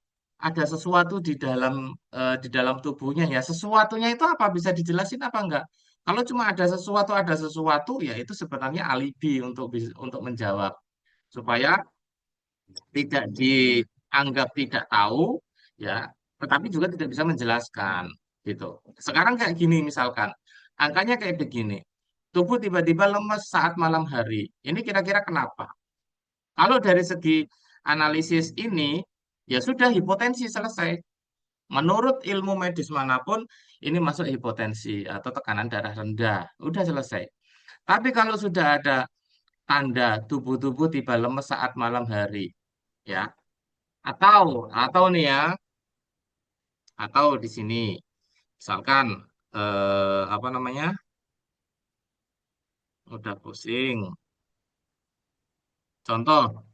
ada sesuatu di dalam tubuhnya ya. Sesuatunya itu apa? Bisa dijelasin apa enggak? Kalau cuma ada sesuatu ya itu sebenarnya alibi untuk menjawab supaya tidak dianggap tidak tahu ya, tetapi juga tidak bisa menjelaskan gitu. Sekarang kayak gini misalkan, angkanya kayak begini. Tubuh tiba-tiba lemes saat malam hari. Ini kira-kira kenapa? Kalau dari segi analisis ini ya sudah hipotensi selesai. Menurut ilmu medis manapun ini masuk hipotensi atau tekanan darah rendah. Udah selesai. Tapi kalau sudah ada tanda tubuh-tubuh tiba lemes saat malam hari, ya atau nih ya, atau di sini, misalkan apa namanya, udah pusing. Contoh,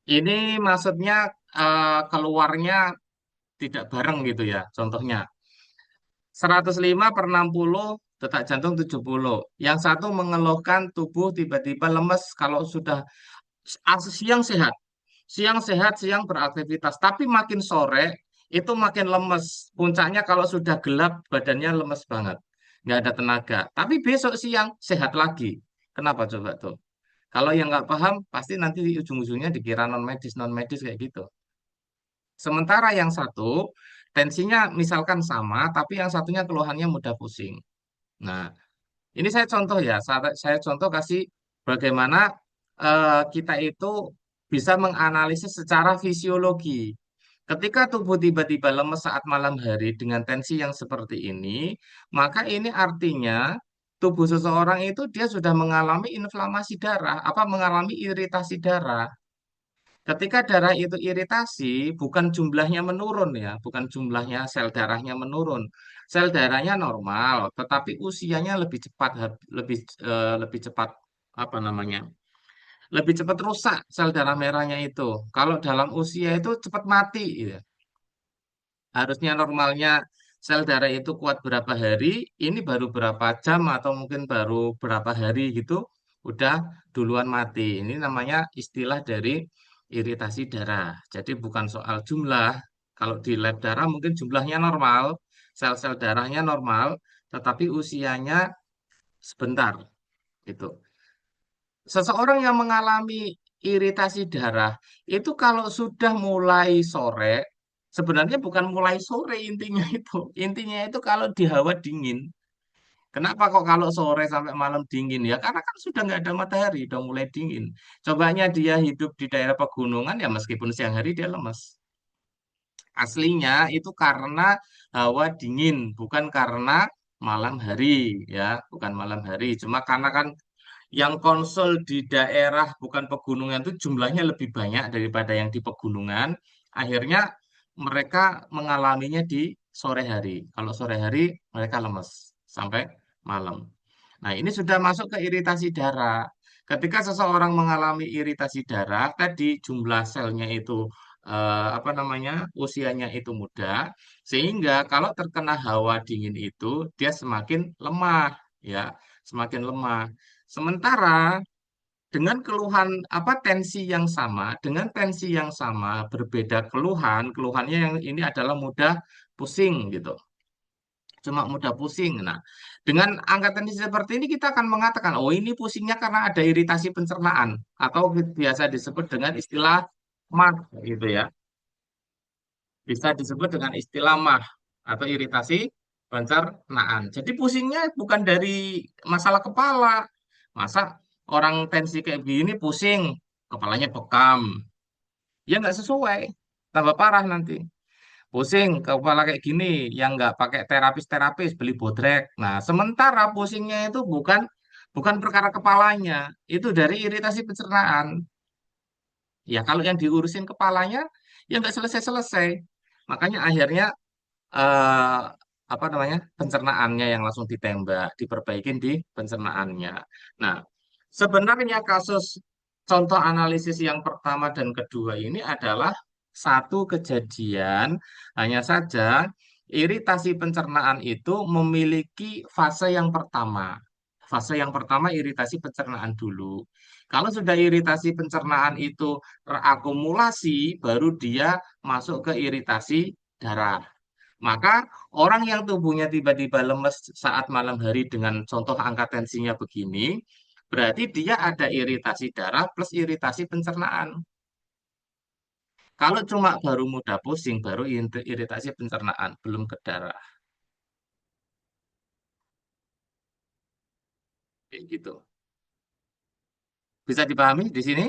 ini maksudnya keluarnya tidak bareng gitu ya. Contohnya, 105 per 60 detak jantung 70. Yang satu mengeluhkan tubuh tiba-tiba lemes kalau sudah siang sehat. Siang sehat, siang beraktivitas. Tapi makin sore itu makin lemes. Puncaknya kalau sudah gelap badannya lemes banget. Nggak ada tenaga. Tapi besok siang sehat lagi. Kenapa coba tuh? Kalau yang nggak paham pasti nanti di ujung-ujungnya dikira non medis kayak gitu. Sementara yang satu tensinya misalkan sama, tapi yang satunya keluhannya mudah pusing. Nah, ini saya contoh ya, saya contoh kasih bagaimana kita itu bisa menganalisis secara fisiologi. Ketika tubuh tiba-tiba lemes saat malam hari dengan tensi yang seperti ini, maka ini artinya tubuh seseorang itu dia sudah mengalami inflamasi darah, apa mengalami iritasi darah. Ketika darah itu iritasi, bukan jumlahnya menurun ya, bukan jumlahnya sel darahnya menurun. Sel darahnya normal, tetapi usianya lebih cepat, lebih cepat apa namanya? Lebih cepat rusak sel darah merahnya itu. Kalau dalam usia itu cepat mati, ya. Harusnya normalnya sel darah itu kuat berapa hari, ini baru berapa jam atau mungkin baru berapa hari gitu, udah duluan mati. Ini namanya istilah dari iritasi darah. Jadi bukan soal jumlah. Kalau di lab darah mungkin jumlahnya normal, sel-sel darahnya normal, tetapi usianya sebentar gitu. Seseorang yang mengalami iritasi darah itu kalau sudah mulai sore, sebenarnya bukan mulai sore intinya itu. Intinya itu kalau di hawa dingin. Kenapa kok kalau sore sampai malam dingin ya? Karena kan sudah nggak ada matahari, udah mulai dingin. Cobanya dia hidup di daerah pegunungan ya meskipun siang hari dia lemas. Aslinya itu karena hawa dingin, bukan karena malam hari ya, bukan malam hari. Cuma karena kan yang konsul di daerah bukan pegunungan itu jumlahnya lebih banyak daripada yang di pegunungan. Akhirnya mereka mengalaminya di sore hari. Kalau sore hari mereka lemes sampai malam. Nah, ini sudah masuk ke iritasi darah. Ketika seseorang mengalami iritasi darah, tadi jumlah selnya itu apa namanya? Usianya itu muda, sehingga kalau terkena hawa dingin itu dia semakin lemah, ya, semakin lemah. Sementara dengan keluhan apa dengan tensi yang sama, berbeda keluhan, keluhannya yang ini adalah mudah pusing gitu. Cuma mudah pusing. Nah, dengan angka tensi seperti ini kita akan mengatakan, oh ini pusingnya karena ada iritasi pencernaan atau biasa disebut dengan istilah MAH gitu ya. Bisa disebut dengan istilah MAH atau iritasi pencernaan. Jadi pusingnya bukan dari masalah kepala, Masa orang tensi kayak gini pusing, kepalanya bekam, ya nggak sesuai, tambah parah nanti. Pusing kepala kayak gini, yang nggak pakai terapis-terapis, beli bodrek. Nah, sementara pusingnya itu bukan bukan perkara kepalanya, itu dari iritasi pencernaan. Ya kalau yang diurusin kepalanya, ya nggak selesai-selesai. Makanya akhirnya eh, apa namanya pencernaannya yang langsung ditembak, diperbaikin di pencernaannya. Nah, sebenarnya kasus contoh analisis yang pertama dan kedua ini adalah satu kejadian, hanya saja iritasi pencernaan itu memiliki fase yang pertama. Fase yang pertama iritasi pencernaan dulu. Kalau sudah iritasi pencernaan itu terakumulasi, baru dia masuk ke iritasi darah. Maka orang yang tubuhnya tiba-tiba lemes saat malam hari dengan contoh angka tensinya begini, berarti dia ada iritasi darah plus iritasi pencernaan. Kalau cuma baru mudah pusing, baru iritasi pencernaan, belum ke darah. Kayak gitu. Bisa dipahami di sini?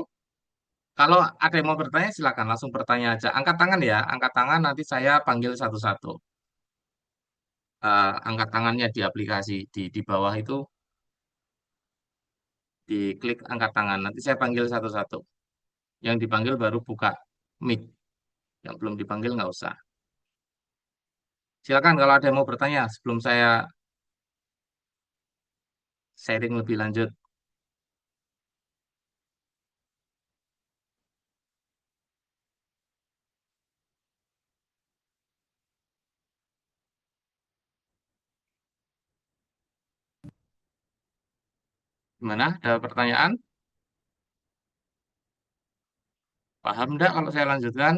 Kalau ada yang mau bertanya, silakan langsung bertanya aja. Angkat tangan ya, angkat tangan nanti saya panggil satu-satu. Angkat tangannya di aplikasi di bawah itu diklik angkat tangan. Nanti saya panggil satu-satu. Yang dipanggil baru buka mic. Yang belum dipanggil nggak usah. Silakan kalau ada yang mau bertanya sebelum saya sharing lebih lanjut. Gimana? Ada pertanyaan? Paham enggak kalau saya lanjutkan?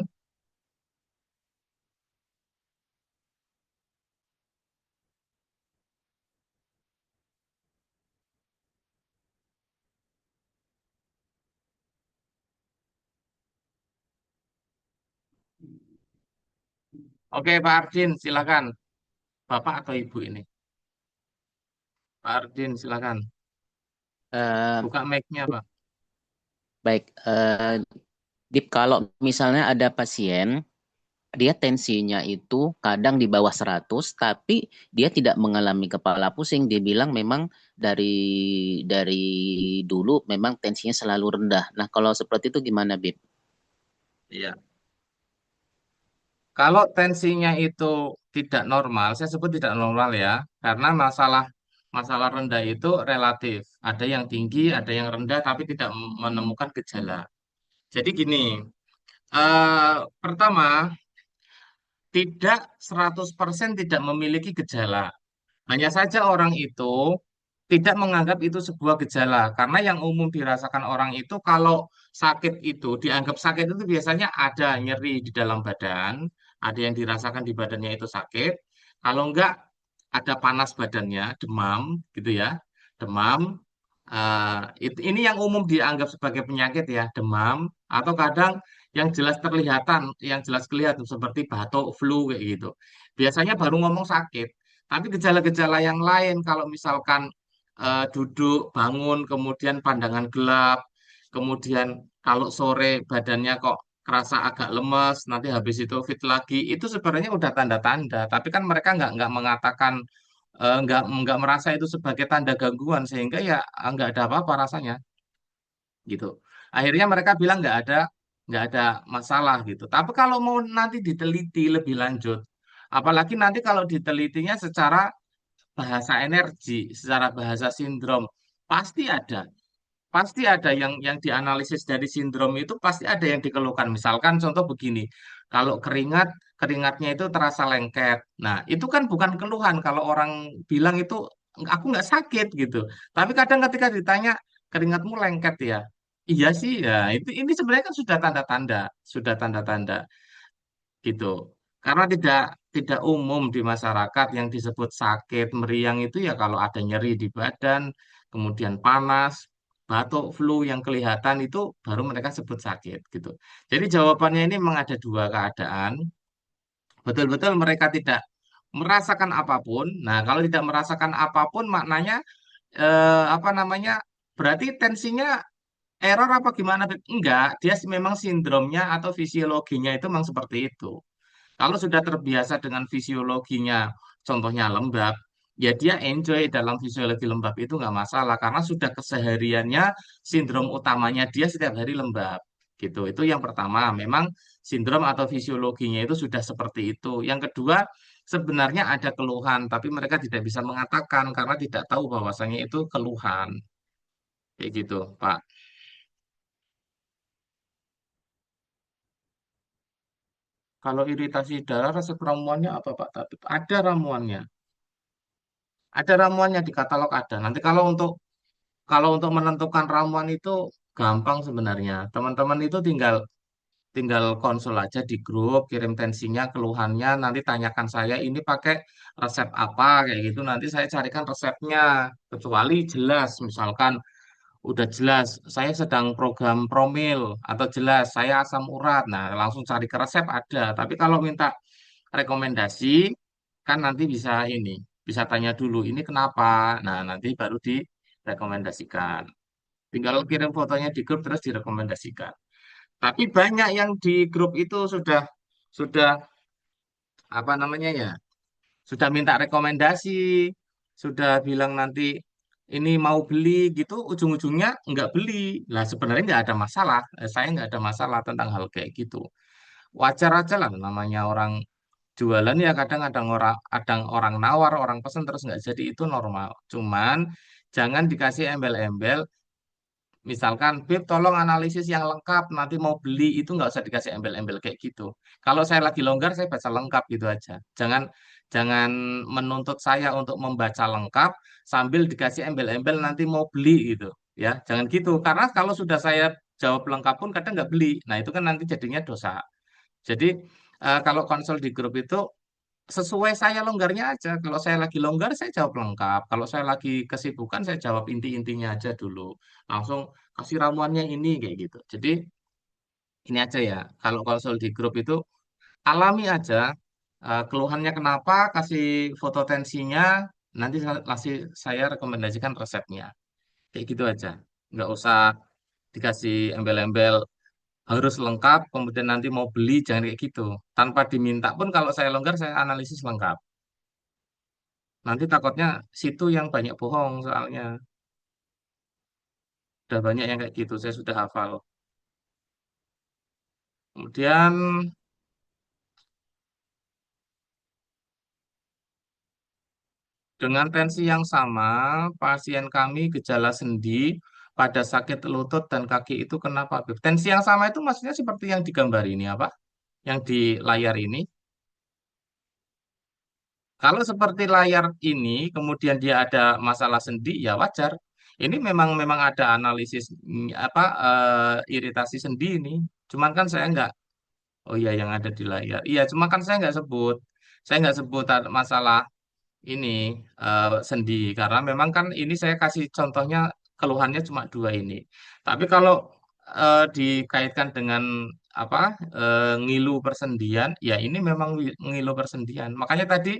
Oke, Pak Arjin, silakan. Bapak atau Ibu ini? Pak Arjin, silakan. Eh, Buka mic-nya, Pak. baik, Dip, kalau misalnya ada pasien, dia tensinya itu kadang di bawah 100, tapi dia tidak mengalami kepala pusing. Dia bilang memang dari dari dulu memang tensinya selalu rendah. Nah, kalau seperti itu gimana, Bib? Iya. Kalau tensinya itu tidak normal, saya sebut tidak normal ya, karena masalah masalah rendah itu relatif. Ada yang tinggi, ada yang rendah, tapi tidak menemukan gejala. Jadi gini, pertama, tidak 100% tidak memiliki gejala. Hanya saja orang itu tidak menganggap itu sebuah gejala. Karena yang umum dirasakan orang itu kalau sakit itu, dianggap sakit itu biasanya ada nyeri di dalam badan, ada yang dirasakan di badannya itu sakit. Kalau enggak, ada panas badannya, demam, gitu ya. Demam, ini yang umum dianggap sebagai penyakit ya, demam, atau kadang yang jelas terlihatan, yang jelas kelihatan seperti batuk, flu kayak gitu. Biasanya baru ngomong sakit, tapi gejala-gejala yang lain kalau misalkan duduk, bangun, kemudian pandangan gelap, kemudian kalau sore badannya kok kerasa agak lemes, nanti habis itu fit lagi, itu sebenarnya udah tanda-tanda. Tapi kan mereka nggak mengatakan nggak merasa itu sebagai tanda gangguan sehingga ya nggak ada apa-apa rasanya gitu. Akhirnya mereka bilang nggak ada masalah gitu. Tapi kalau mau nanti diteliti lebih lanjut, apalagi nanti kalau ditelitinya secara bahasa energi, secara bahasa sindrom, pasti ada. Pasti ada yang dianalisis dari sindrom itu pasti ada yang dikeluhkan. Misalkan contoh begini, kalau keringatnya itu terasa lengket. Nah, itu kan bukan keluhan kalau orang bilang itu aku nggak sakit gitu. Tapi kadang ketika ditanya keringatmu lengket ya. Iya sih ya, ini sebenarnya kan sudah tanda-tanda gitu. Karena tidak umum di masyarakat yang disebut sakit meriang itu ya kalau ada nyeri di badan, kemudian panas, batuk, flu yang kelihatan itu baru mereka sebut sakit gitu. Jadi jawabannya ini memang ada dua keadaan. Betul-betul mereka tidak merasakan apapun. Nah, kalau tidak merasakan apapun maknanya apa namanya? berarti tensinya error apa gimana, Beb? Enggak, dia memang sindromnya atau fisiologinya itu memang seperti itu. Kalau sudah terbiasa dengan fisiologinya, contohnya lembab, ya dia enjoy dalam fisiologi lembab itu nggak masalah karena sudah kesehariannya sindrom utamanya dia setiap hari lembab. Gitu. Itu yang pertama, memang sindrom atau fisiologinya itu sudah seperti itu. Yang kedua, sebenarnya ada keluhan, tapi mereka tidak bisa mengatakan karena tidak tahu bahwasanya itu keluhan. Kayak gitu, Pak. Kalau iritasi darah, resep ramuannya apa, Pak Tabib? Ada ramuannya. Ada ramuannya di katalog ada. Nanti kalau untuk menentukan ramuan itu gampang sebenarnya. Teman-teman itu tinggal tinggal konsul aja di grup, kirim tensinya, keluhannya, nanti tanyakan saya ini pakai resep apa kayak gitu. Nanti saya carikan resepnya. Kecuali jelas, misalkan udah jelas saya sedang program promil atau jelas saya asam urat. Nah, langsung cari ke resep ada. Tapi kalau minta rekomendasi kan nanti bisa ini, bisa tanya dulu ini kenapa. Nah, nanti baru direkomendasikan. Tinggal kirim fotonya di grup terus direkomendasikan. Tapi banyak yang di grup itu sudah apa namanya ya, sudah minta rekomendasi, sudah bilang nanti ini mau beli gitu, ujung-ujungnya nggak beli. Lah sebenarnya nggak ada masalah, saya nggak ada masalah tentang hal kayak gitu. Wajar aja lah namanya orang jualan ya kadang ada orang nawar, orang pesen terus nggak jadi itu normal. Cuman jangan dikasih embel-embel. Misalkan, Beb, tolong analisis yang lengkap, nanti mau beli itu nggak usah dikasih embel-embel kayak gitu. Kalau saya lagi longgar, saya baca lengkap gitu aja. Jangan jangan menuntut saya untuk membaca lengkap sambil dikasih embel-embel nanti mau beli gitu. Ya, jangan gitu. Karena kalau sudah saya jawab lengkap pun kadang nggak beli. Nah, itu kan nanti jadinya dosa. Jadi kalau konsul di grup itu sesuai saya longgarnya aja. Kalau saya lagi longgar, saya jawab lengkap. Kalau saya lagi kesibukan, saya jawab inti-intinya aja dulu. Langsung kasih ramuannya ini kayak gitu. Jadi ini aja ya. Kalau konsul di grup itu alami aja keluhannya kenapa, kasih foto tensinya, nanti saya rekomendasikan resepnya. Kayak gitu aja. Nggak usah dikasih embel-embel harus lengkap, kemudian nanti mau beli, jangan kayak gitu. Tanpa diminta pun kalau saya longgar, saya analisis lengkap. Nanti takutnya situ yang banyak bohong soalnya. Udah banyak yang kayak gitu, saya sudah hafal. Kemudian dengan tensi yang sama, pasien kami gejala sendi pada sakit lutut dan kaki itu kenapa, Beb? Tensi yang sama itu maksudnya seperti yang digambar ini apa? Yang di layar ini. Kalau seperti layar ini, kemudian dia ada masalah sendi, ya wajar. Ini memang memang ada analisis apa iritasi sendi ini. Cuman kan saya nggak. Oh iya yang ada di layar. Iya, cuma kan saya nggak sebut. Saya nggak sebut masalah ini sendi karena memang kan ini saya kasih contohnya keluhannya cuma dua ini. Tapi kalau dikaitkan dengan apa ngilu persendian, ya ini memang ngilu persendian. Makanya tadi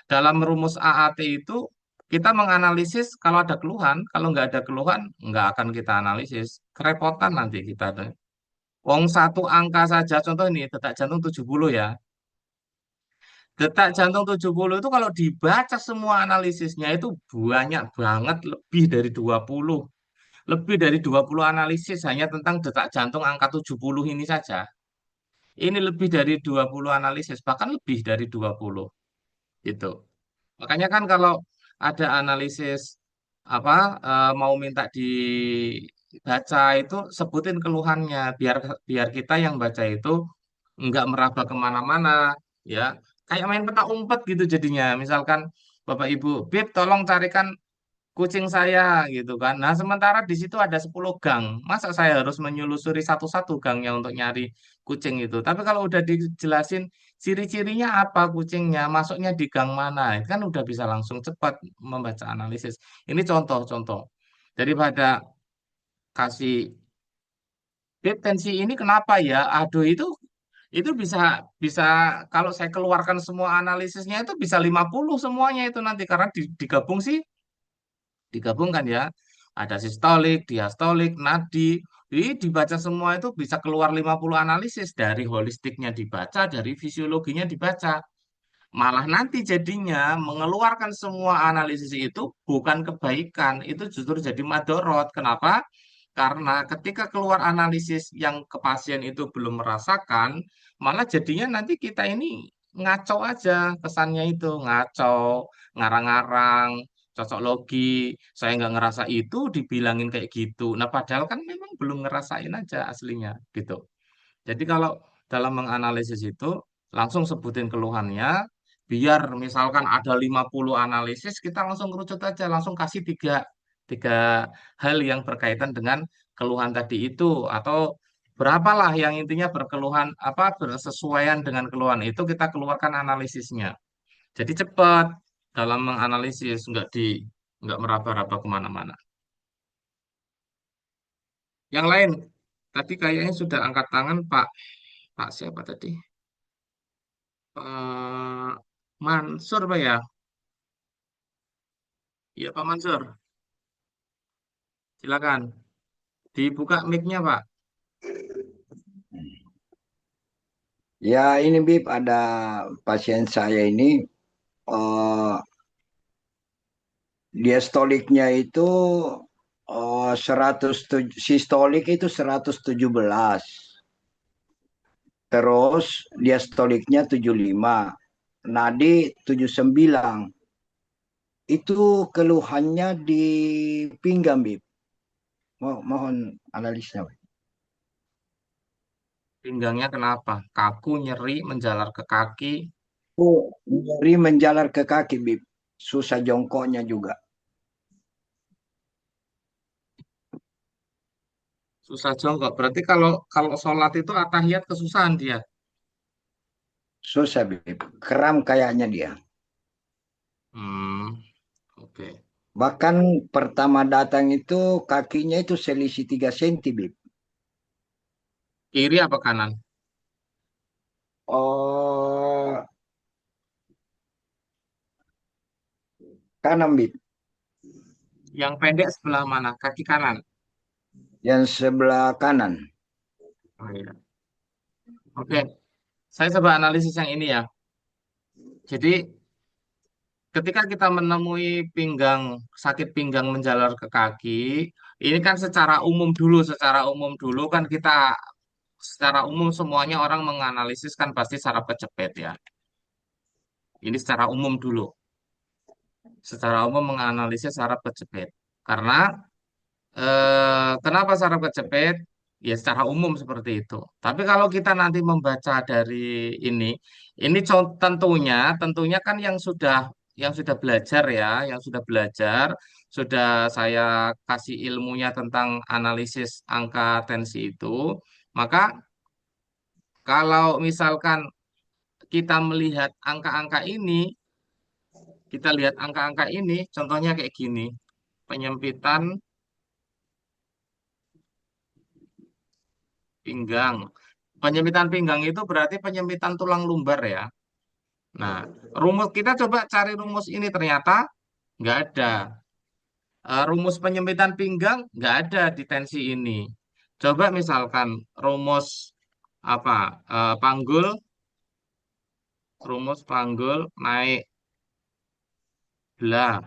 dalam rumus AAT itu kita menganalisis kalau ada keluhan, kalau nggak ada keluhan nggak akan kita analisis. Kerepotan nanti kita. Wong satu angka saja, contoh ini detak jantung 70 ya. Detak jantung 70 itu kalau dibaca semua analisisnya itu banyak banget, lebih dari 20. Lebih dari 20 analisis hanya tentang detak jantung angka 70 ini saja. Ini lebih dari 20 analisis, bahkan lebih dari 20 gitu. Makanya kan kalau ada analisis apa mau minta dibaca itu sebutin keluhannya biar biar kita yang baca itu nggak meraba kemana-mana ya kayak main petak umpet gitu jadinya misalkan Bapak Ibu Bib tolong carikan kucing saya gitu kan nah sementara di situ ada 10 gang masa saya harus menyelusuri satu-satu gangnya untuk nyari kucing itu tapi kalau udah dijelasin ciri-cirinya apa kucingnya masuknya di gang mana itu kan udah bisa langsung cepat membaca analisis ini contoh-contoh daripada kasih Bib tensi ini kenapa ya aduh itu bisa bisa kalau saya keluarkan semua analisisnya itu bisa 50 semuanya itu nanti karena digabung sih digabungkan ya Ada sistolik, diastolik, nadi. Jadi dibaca semua itu bisa keluar 50 analisis dari holistiknya dibaca, dari fisiologinya dibaca. Malah nanti jadinya mengeluarkan semua analisis itu bukan kebaikan, itu justru jadi madorot. Kenapa? Karena ketika keluar analisis yang ke pasien itu belum merasakan, malah jadinya nanti kita ini ngaco aja kesannya itu, ngaco, ngarang-ngarang, cocok logi, saya nggak ngerasa itu dibilangin kayak gitu. Nah, padahal kan memang belum ngerasain aja aslinya gitu. Jadi kalau dalam menganalisis itu langsung sebutin keluhannya, biar misalkan ada 50 analisis, kita langsung kerucut aja, langsung kasih tiga hal yang berkaitan dengan keluhan tadi itu, atau berapalah yang intinya berkeluhan apa bersesuaian dengan keluhan itu kita keluarkan analisisnya. Jadi cepat dalam menganalisis, nggak meraba-raba kemana-mana. Yang lain, tadi kayaknya sudah angkat tangan Pak siapa tadi? Pak Mansur, Pak ya? Iya, Pak Mansur. Silakan. Dibuka mic-nya, Pak. Ya, ini Bib, ada pasien saya ini, eh, diastoliknya itu 107, sistolik itu 117. Terus diastoliknya 75, nadi 79. Itu keluhannya di pinggang, Bib. Mohon analisnya, Bib. Pinggangnya kenapa? Kaku, nyeri, menjalar ke kaki, Oh, nyeri menjalar ke kaki, Bib. Susah jongkoknya juga. susah jongkok. Berarti kalau kalau sholat itu atahiyat kesusahan dia. Susah, Bib. Kram kayaknya dia. Hmm, oke. Bahkan pertama datang itu kakinya itu selisih 3 cm, Bib. Kiri apa kanan? Oh, kanan, Bib. Yang pendek sebelah mana? Kaki kanan. Yang sebelah kanan. Oh, iya. Oke, saya coba analisis yang ini ya. Jadi ketika kita menemui sakit pinggang menjalar ke kaki, ini kan secara umum dulu kan kita secara umum semuanya orang menganalisis kan pasti saraf kejepit ya. Ini secara umum dulu. Secara umum menganalisis saraf kejepit. Karena kenapa saraf kejepit? Ya secara umum seperti itu. Tapi kalau kita nanti membaca dari tentunya kan yang sudah belajar ya, yang sudah belajar, sudah saya kasih ilmunya tentang analisis angka tensi itu, maka kalau misalkan kita melihat angka-angka ini, kita lihat angka-angka ini, contohnya kayak gini, penyempitan pinggang. Penyempitan pinggang itu berarti penyempitan tulang lumbar ya. Nah, kita coba cari rumus ini ternyata nggak ada. Rumus penyempitan pinggang nggak ada di tensi ini. Coba misalkan rumus apa? Panggul, rumus panggul naik belah.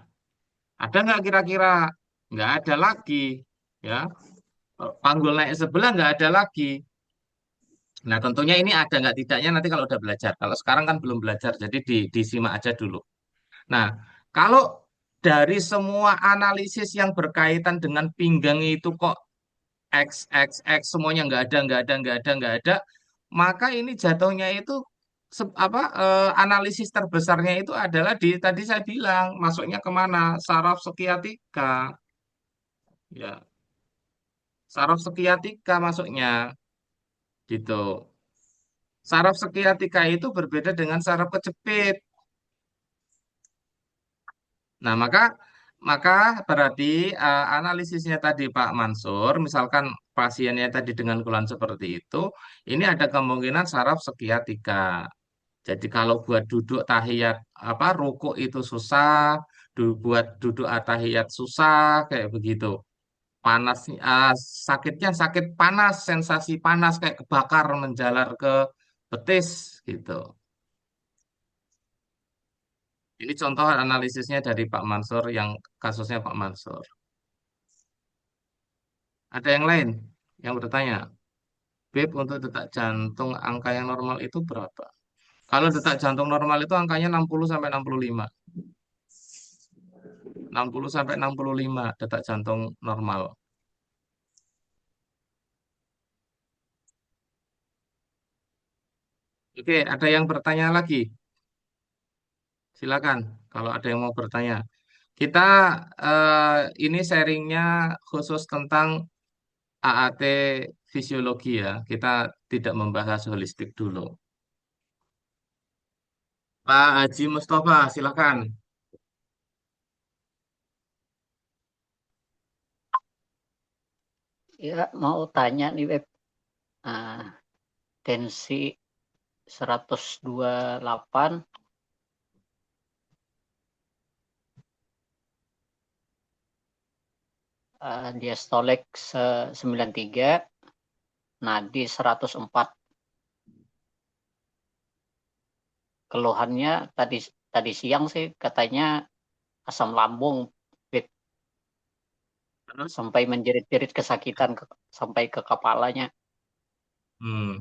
Ada nggak kira-kira? Nggak ada lagi, ya. Panggul naik sebelah nggak ada lagi. Nah, tentunya ini ada nggak tidaknya nanti kalau udah belajar. Kalau sekarang kan belum belajar, jadi disimak aja dulu. Nah, kalau dari semua analisis yang berkaitan dengan pinggang itu kok X semuanya nggak ada, maka ini jatuhnya itu analisis terbesarnya itu adalah di tadi saya bilang masuknya kemana? Saraf skiatika, ya, saraf skiatika masuknya gitu. Saraf skiatika itu berbeda dengan saraf kejepit. Nah, maka berarti analisisnya tadi Pak Mansur, misalkan pasiennya tadi dengan keluhan seperti itu, ini ada kemungkinan saraf skiatika. Jadi kalau buat duduk tahiyat ruku itu susah, buat duduk atahiyat susah kayak begitu. panas, sakitnya sakit panas, sensasi panas kayak kebakar menjalar ke betis gitu. Ini contoh analisisnya dari Pak Mansur yang kasusnya Pak Mansur. Ada yang lain yang bertanya, Beb, untuk detak jantung angka yang normal itu berapa? Kalau detak jantung normal itu angkanya 60 sampai 65. 60 sampai 65 detak jantung normal. Oke, ada yang bertanya lagi? Silakan kalau ada yang mau bertanya. Kita ini sharingnya khusus tentang AAT fisiologi ya. Kita tidak membahas holistik dulu. Pak Haji Mustafa, silakan. Ya, mau tanya nih, Beb. Ah, tensi 128, diastolik 93, nadi 104. Keluhannya tadi tadi siang sih katanya asam lambung, Beb, Terus? sampai menjerit-jerit kesakitan sampai ke kepalanya. Hmm,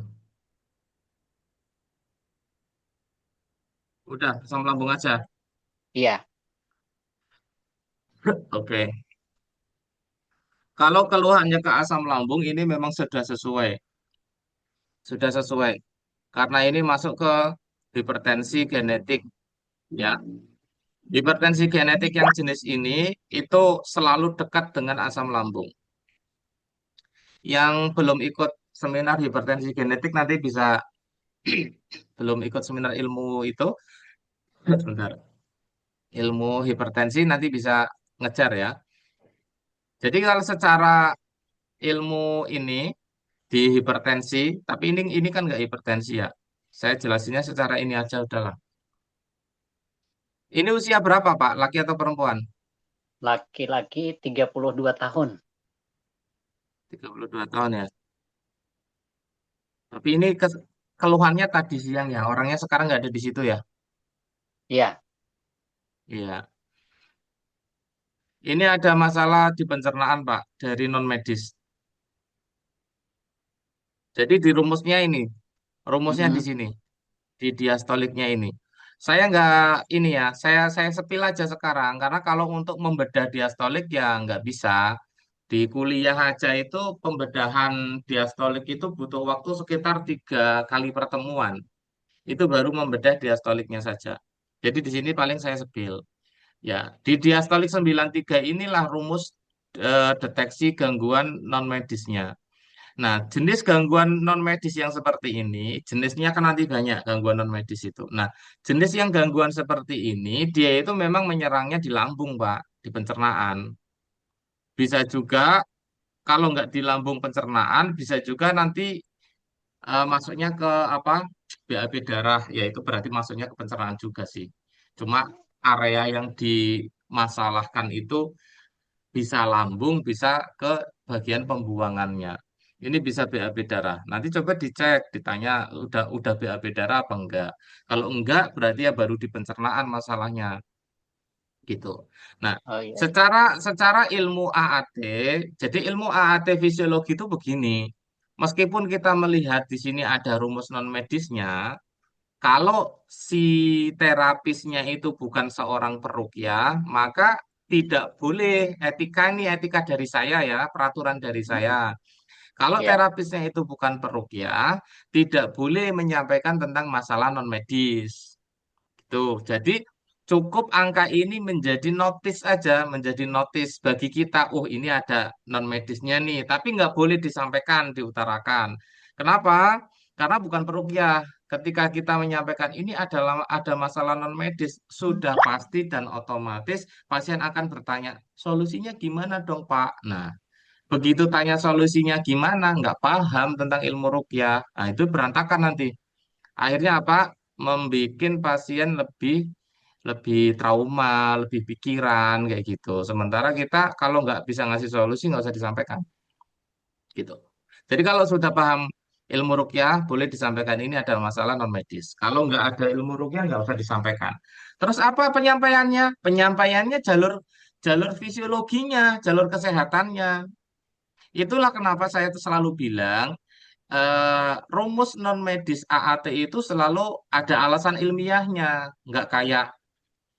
udah, asam lambung aja. Iya, Oke. Kalau keluhannya ke asam lambung ini memang sudah sesuai. Sudah sesuai. Karena ini masuk ke hipertensi genetik ya. Hipertensi genetik yang jenis ini itu selalu dekat dengan asam lambung. Yang belum ikut seminar hipertensi genetik nanti bisa belum ikut seminar ilmu itu, bentar, ilmu hipertensi nanti bisa ngejar ya. Jadi kalau secara ilmu ini di hipertensi, tapi ini kan nggak hipertensi ya. Saya jelasinnya secara ini aja udahlah. Ini usia berapa Pak? Laki atau perempuan? laki-laki 32 tahun. 32 tahun ya. Tapi ini keluhannya tadi siang ya. Orangnya sekarang nggak ada di situ ya. Iya, Iya. Ini ada masalah di pencernaan Pak dari non medis. Jadi di rumusnya ini, rumusnya di mm-mm. sini, di diastoliknya ini. Saya nggak ini ya, saya sepil aja sekarang karena kalau untuk membedah diastolik ya nggak bisa. Di kuliah aja itu pembedahan diastolik itu butuh waktu sekitar 3 kali pertemuan. Itu baru membedah diastoliknya saja. Jadi di sini paling saya sepil. Ya, di diastolik 93 inilah rumus deteksi gangguan non medisnya. Nah, jenis gangguan non medis yang seperti ini, jenisnya kan nanti banyak gangguan non medis itu. Nah, jenis yang gangguan seperti ini, dia itu memang menyerangnya di lambung, Pak, di pencernaan. Bisa juga kalau nggak di lambung pencernaan, bisa juga nanti masuknya ke apa? BAB darah, yaitu berarti masuknya ke pencernaan juga sih. Cuma area yang dimasalahkan itu bisa lambung, bisa ke bagian pembuangannya. Ini bisa BAB darah. Nanti coba dicek, ditanya udah BAB darah apa enggak. Kalau enggak, berarti ya baru di pencernaan masalahnya gitu. Nah, Oh iya. secara secara ilmu AAT, jadi ilmu AAT fisiologi itu begini. Meskipun kita melihat di sini ada rumus non medisnya, kalau si terapisnya itu bukan seorang peruqyah, maka tidak boleh etika ini etika dari saya ya, peraturan dari Mm-mm. saya. Kalau Iya. terapisnya itu bukan peruqyah, tidak boleh menyampaikan tentang masalah non medis. Tuh, jadi cukup angka ini menjadi notis aja, menjadi notis bagi kita. Oh, ini ada non medisnya nih, tapi nggak boleh disampaikan, diutarakan. Kenapa? Karena bukan peruqyah. Ketika kita menyampaikan ini adalah ada masalah non medis, sudah pasti dan otomatis pasien akan bertanya, solusinya gimana dong, Pak? Nah, begitu tanya solusinya gimana, nggak paham tentang ilmu ruqyah. Nah, itu berantakan nanti. Akhirnya apa? Membikin pasien lebih lebih trauma, lebih pikiran kayak gitu. Sementara kita kalau nggak bisa ngasih solusi nggak usah disampaikan gitu. Jadi kalau sudah paham ilmu rukyah boleh disampaikan ini adalah masalah non medis. Kalau nggak ada ilmu rukyah nggak usah disampaikan. Terus apa penyampaiannya? Penyampaiannya jalur jalur fisiologinya, jalur kesehatannya. Itulah kenapa saya tuh selalu bilang rumus non medis AAT itu selalu ada alasan ilmiahnya, nggak kayak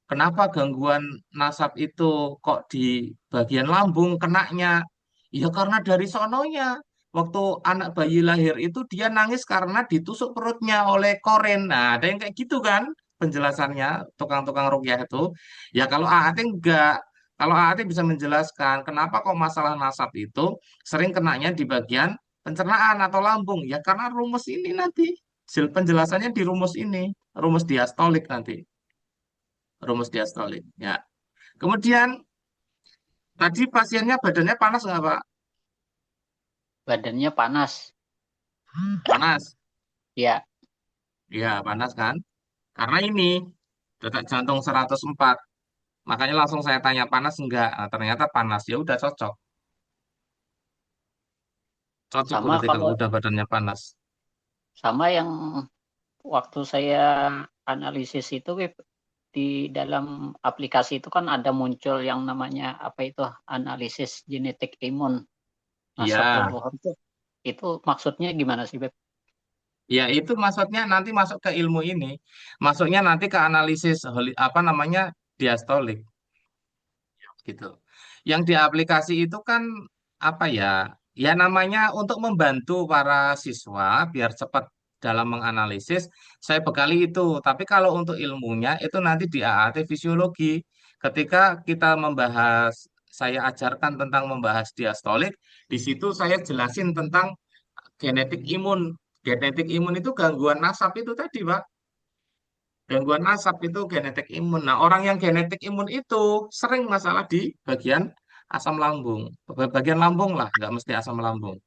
kenapa gangguan nasab itu kok di bagian lambung kenanya? Ya karena dari sononya. Waktu anak bayi lahir itu dia nangis karena ditusuk perutnya oleh koren. Nah, ada yang kayak gitu kan penjelasannya tukang-tukang rukyah itu. Ya kalau AAT enggak. Kalau AAT bisa menjelaskan kenapa kok masalah nasab itu sering kenanya di bagian pencernaan atau lambung. Ya karena rumus ini nanti. Penjelasannya di rumus ini. Rumus diastolik nanti. Rumus diastolik. Ya. Kemudian tadi pasiennya badannya panas nggak Pak? Badannya panas. Panas. Ya, Iya, panas kan? Karena ini detak jantung 104. Makanya langsung saya tanya panas enggak? Nah, ternyata panas. Ya udah cocok. Cocok sama berarti kalau kalau udah badannya panas. sama yang waktu saya analisis itu, Wib, di dalam aplikasi itu kan ada muncul yang namanya apa itu analisis genetik imun nasab Iya. leluhur itu. Itu maksudnya gimana sih, Beb? Ya itu maksudnya nanti masuk ke ilmu ini. Masuknya nanti ke analisis apa namanya diastolik gitu. Yang di aplikasi itu kan apa ya? Ya namanya untuk membantu para siswa biar cepat dalam menganalisis, saya bekali itu. Tapi kalau untuk ilmunya itu nanti di AAT fisiologi. Ketika kita membahas, saya ajarkan tentang membahas diastolik, di situ saya jelasin tentang genetik imun. Genetik imun itu gangguan nasab itu tadi, Pak. Gangguan asap itu genetik imun. Nah, orang yang genetik imun itu sering masalah di bagian asam lambung. Bagian lambung lah, nggak mesti asam lambung.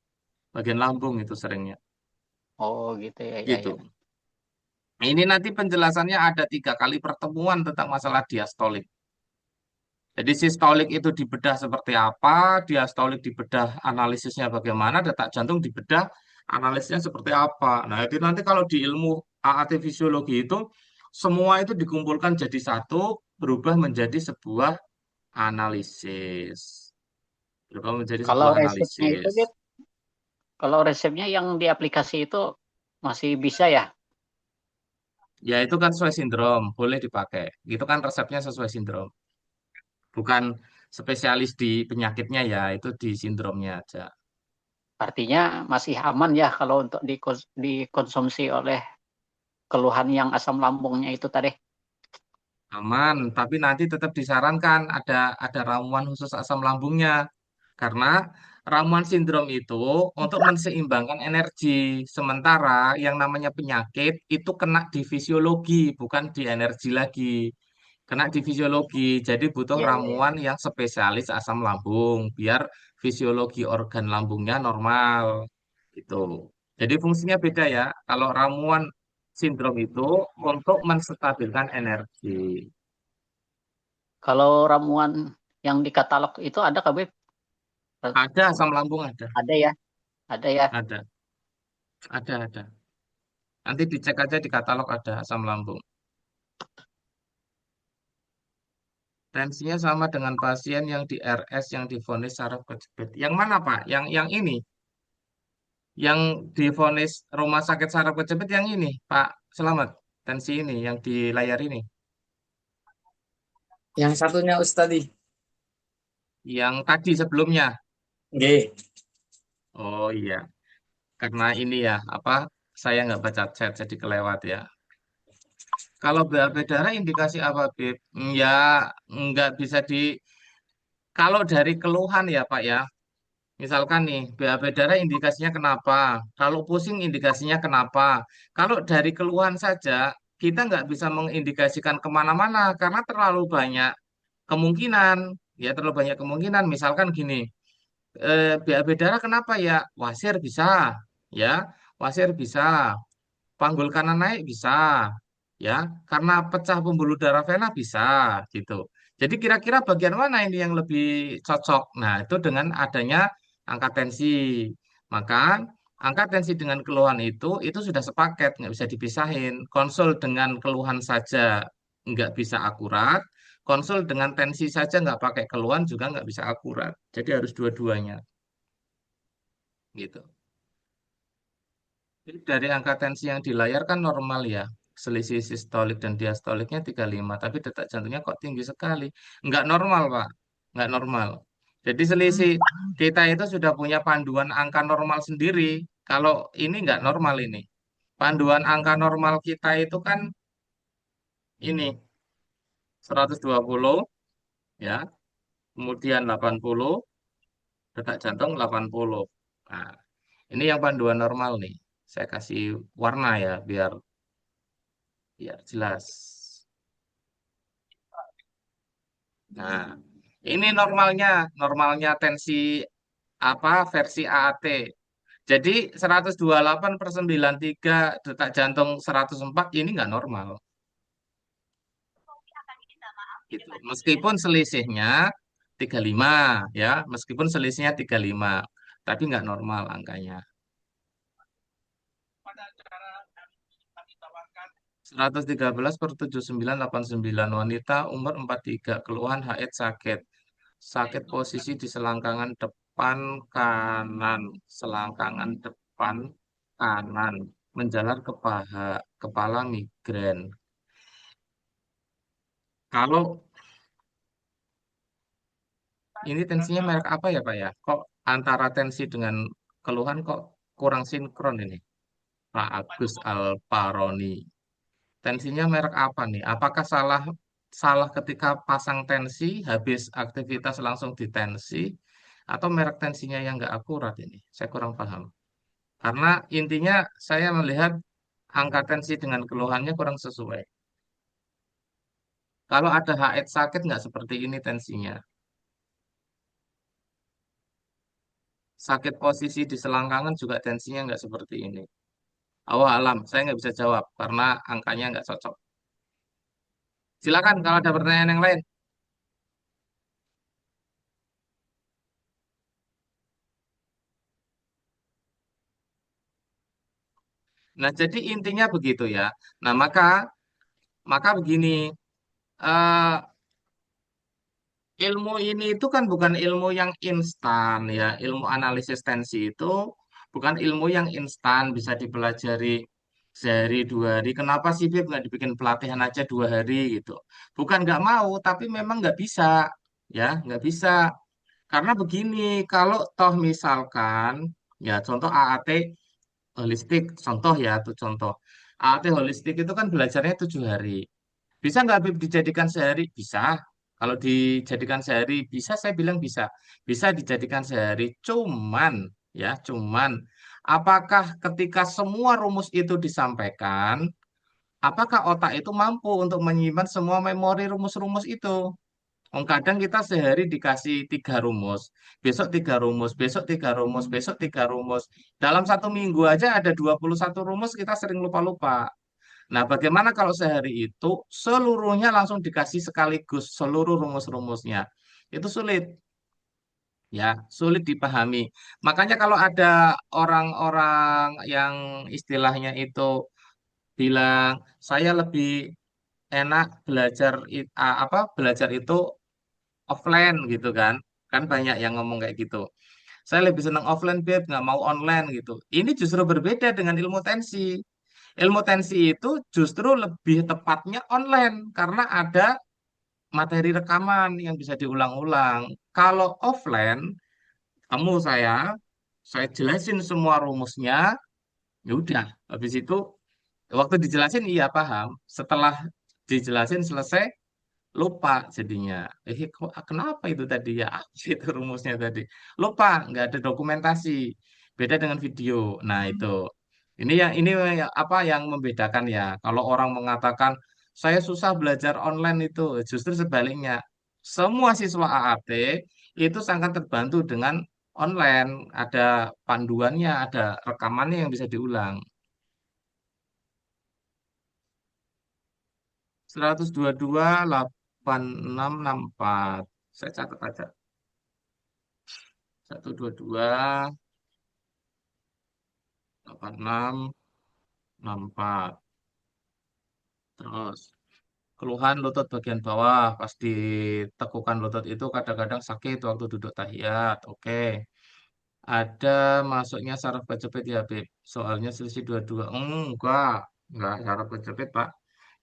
Bagian lambung itu seringnya. Oh gitu ya, ya, Gitu. ya. Ini nanti penjelasannya ada 3 kali pertemuan tentang masalah diastolik. Jadi sistolik itu dibedah seperti apa, diastolik dibedah analisisnya bagaimana, detak jantung dibedah analisisnya seperti apa. Nah, itu nanti kalau di ilmu AAT fisiologi itu semua itu dikumpulkan jadi satu, berubah menjadi sebuah analisis. Berubah menjadi Kalau sebuah resepnya itu, analisis. Beb, kalau resepnya yang di aplikasi itu masih bisa ya? Ya itu kan sesuai sindrom, boleh dipakai. Itu kan resepnya sesuai sindrom. Bukan spesialis di penyakitnya ya, itu di sindromnya aja. Artinya masih aman ya kalau untuk dikonsumsi oleh keluhan yang asam lambungnya itu tadi. Aman, tapi nanti tetap disarankan ada ramuan khusus asam lambungnya. Karena ramuan sindrom itu untuk menseimbangkan energi. Sementara yang namanya penyakit itu kena di fisiologi, bukan di energi lagi. Kena di fisiologi, jadi butuh Iya, iya, iya. ramuan yang spesialis asam lambung, biar fisiologi organ lambungnya normal. Itu. Jadi fungsinya beda ya. Kalau ramuan sindrom itu untuk menstabilkan energi. Kalau ramuan yang di katalog itu ada kah, Beb? Ada asam lambung ada, Ada ya, ada ya. ada. Nanti dicek aja di katalog ada asam lambung. Tensinya sama dengan pasien yang di RS yang divonis saraf kejepit. Yang mana Pak? Yang ini, yang divonis rumah sakit saraf kejepit yang ini, Pak Selamat. Tensi ini yang di layar ini, Yang satunya Ustadi. yang tadi sebelumnya. Nggih. Oh iya, karena ini ya apa? Saya nggak baca chat jadi kelewat ya. Kalau BAB darah indikasi apa, Bib? Ya, nggak bisa di. Kalau dari keluhan ya, Pak ya. Misalkan nih, BAB darah indikasinya kenapa? Kalau pusing indikasinya kenapa? Kalau dari keluhan saja, kita nggak bisa mengindikasikan kemana-mana karena terlalu banyak kemungkinan. Ya, terlalu banyak kemungkinan. Misalkan gini, BAB darah kenapa ya? Wasir bisa, ya, wasir bisa. Panggul kanan naik bisa. ya, karena pecah pembuluh darah vena bisa gitu. Jadi kira-kira bagian mana ini yang lebih cocok? Nah, itu dengan adanya angka tensi. Maka angka tensi dengan keluhan itu sudah sepaket, nggak bisa dipisahin. Konsul dengan keluhan saja nggak bisa akurat, konsul dengan tensi saja nggak pakai keluhan juga nggak bisa akurat. Jadi harus dua-duanya gitu. Jadi dari angka tensi yang di layar kan normal ya. Selisih sistolik dan diastoliknya 35, tapi detak jantungnya kok tinggi sekali. Nggak normal, Pak. Nggak normal. Jadi selisih kita itu sudah punya panduan angka normal sendiri. Kalau ini nggak normal ini. Panduan angka normal kita itu kan ini 120 ya, kemudian 80, detak jantung 80. Nah, ini yang panduan normal nih. Saya kasih warna ya biar jelas. Nah, ini normalnya tensi apa versi AAT. Jadi 128/93 detak jantung 104 ini nggak normal. Gitu. Meskipun selisihnya 35 ya, meskipun selisihnya 35, tapi nggak normal angkanya. 113/7989 wanita umur 43 keluhan haid sakit. Sakit posisi di selangkangan depan kanan, selangkangan depan kanan, menjalar ke paha, kepala migrain. Kalau ini tensinya merek apa ya Pak ya? Kok antara tensi dengan keluhan kok kurang sinkron ini? Pak Agus Alparoni. Tensinya merek apa nih? Apakah salah salah ketika pasang tensi, habis aktivitas langsung ditensi, atau merek tensinya yang nggak akurat ini? Saya kurang paham. Karena intinya saya melihat angka tensi dengan keluhannya kurang sesuai. Kalau ada HX sakit nggak seperti ini tensinya. Sakit posisi di selangkangan juga tensinya nggak seperti ini. Allah alam, saya nggak bisa jawab karena angkanya nggak cocok. Silakan kalau ada pertanyaan yang lain. Nah, jadi intinya begitu ya. Nah, maka begini, eh, ilmu ini itu kan bukan ilmu yang instan ya. Ilmu analisis tensi itu bukan ilmu yang instan bisa dipelajari sehari 2 hari. Kenapa sih Beb nggak dibikin pelatihan aja 2 hari gitu? Bukan nggak mau, tapi memang nggak bisa ya, nggak bisa. Karena begini, kalau toh misalkan ya contoh AAT holistik, contoh ya tuh contoh. AAT holistik itu kan belajarnya 7 hari. Bisa nggak Bib dijadikan sehari? Bisa. Kalau dijadikan sehari, bisa saya bilang bisa. Bisa dijadikan sehari. Cuman, apakah ketika semua rumus itu disampaikan, apakah otak itu mampu untuk menyimpan semua memori rumus-rumus itu? Kadang kita sehari dikasih 3 rumus, besok 3 rumus, besok 3 rumus, besok 3 rumus. Dalam 1 minggu aja ada 21 rumus, kita sering lupa-lupa. Nah, bagaimana kalau sehari itu seluruhnya langsung dikasih sekaligus seluruh rumus-rumusnya? Itu sulit, ya, sulit dipahami. Makanya kalau ada orang-orang yang istilahnya itu bilang saya lebih enak belajar itu offline gitu kan? Kan banyak yang ngomong kayak gitu. Saya lebih senang offline, Beb, nggak mau online gitu. Ini justru berbeda dengan ilmu tensi. Ilmu tensi itu justru lebih tepatnya online karena ada materi rekaman yang bisa diulang-ulang. Kalau offline, kamu saya jelasin semua rumusnya, ya udah. Habis itu waktu dijelasin iya paham. Setelah dijelasin selesai lupa jadinya. Kok kenapa itu tadi ya? Apa sih itu rumusnya tadi? Lupa, nggak ada dokumentasi. Beda dengan video. Nah, itu. Apa yang membedakan ya? Kalau orang mengatakan saya susah belajar online itu, justru sebaliknya. Semua siswa AAT itu sangat terbantu dengan online. Ada panduannya, ada rekamannya yang bisa diulang. 122, 86, 64. Saya catat aja. 122, 86, 64. Terus keluhan lutut bagian bawah pas ditekukan lutut itu kadang-kadang sakit waktu duduk tahiyat. Oke. Ada masuknya saraf kejepit ya, Beb. Soalnya selisih 22. Enggak saraf kejepit, Pak.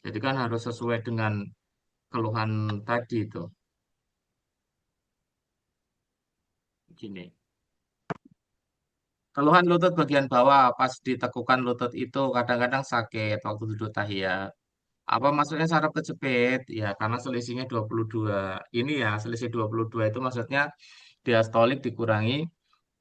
Jadi kan harus sesuai dengan keluhan tadi itu. Gini. Keluhan lutut bagian bawah pas ditekukan lutut itu kadang-kadang sakit waktu duduk tahiyat. Apa maksudnya saraf kejepit? Ya, karena selisihnya 22. Ini ya, selisih 22 itu maksudnya diastolik dikurangi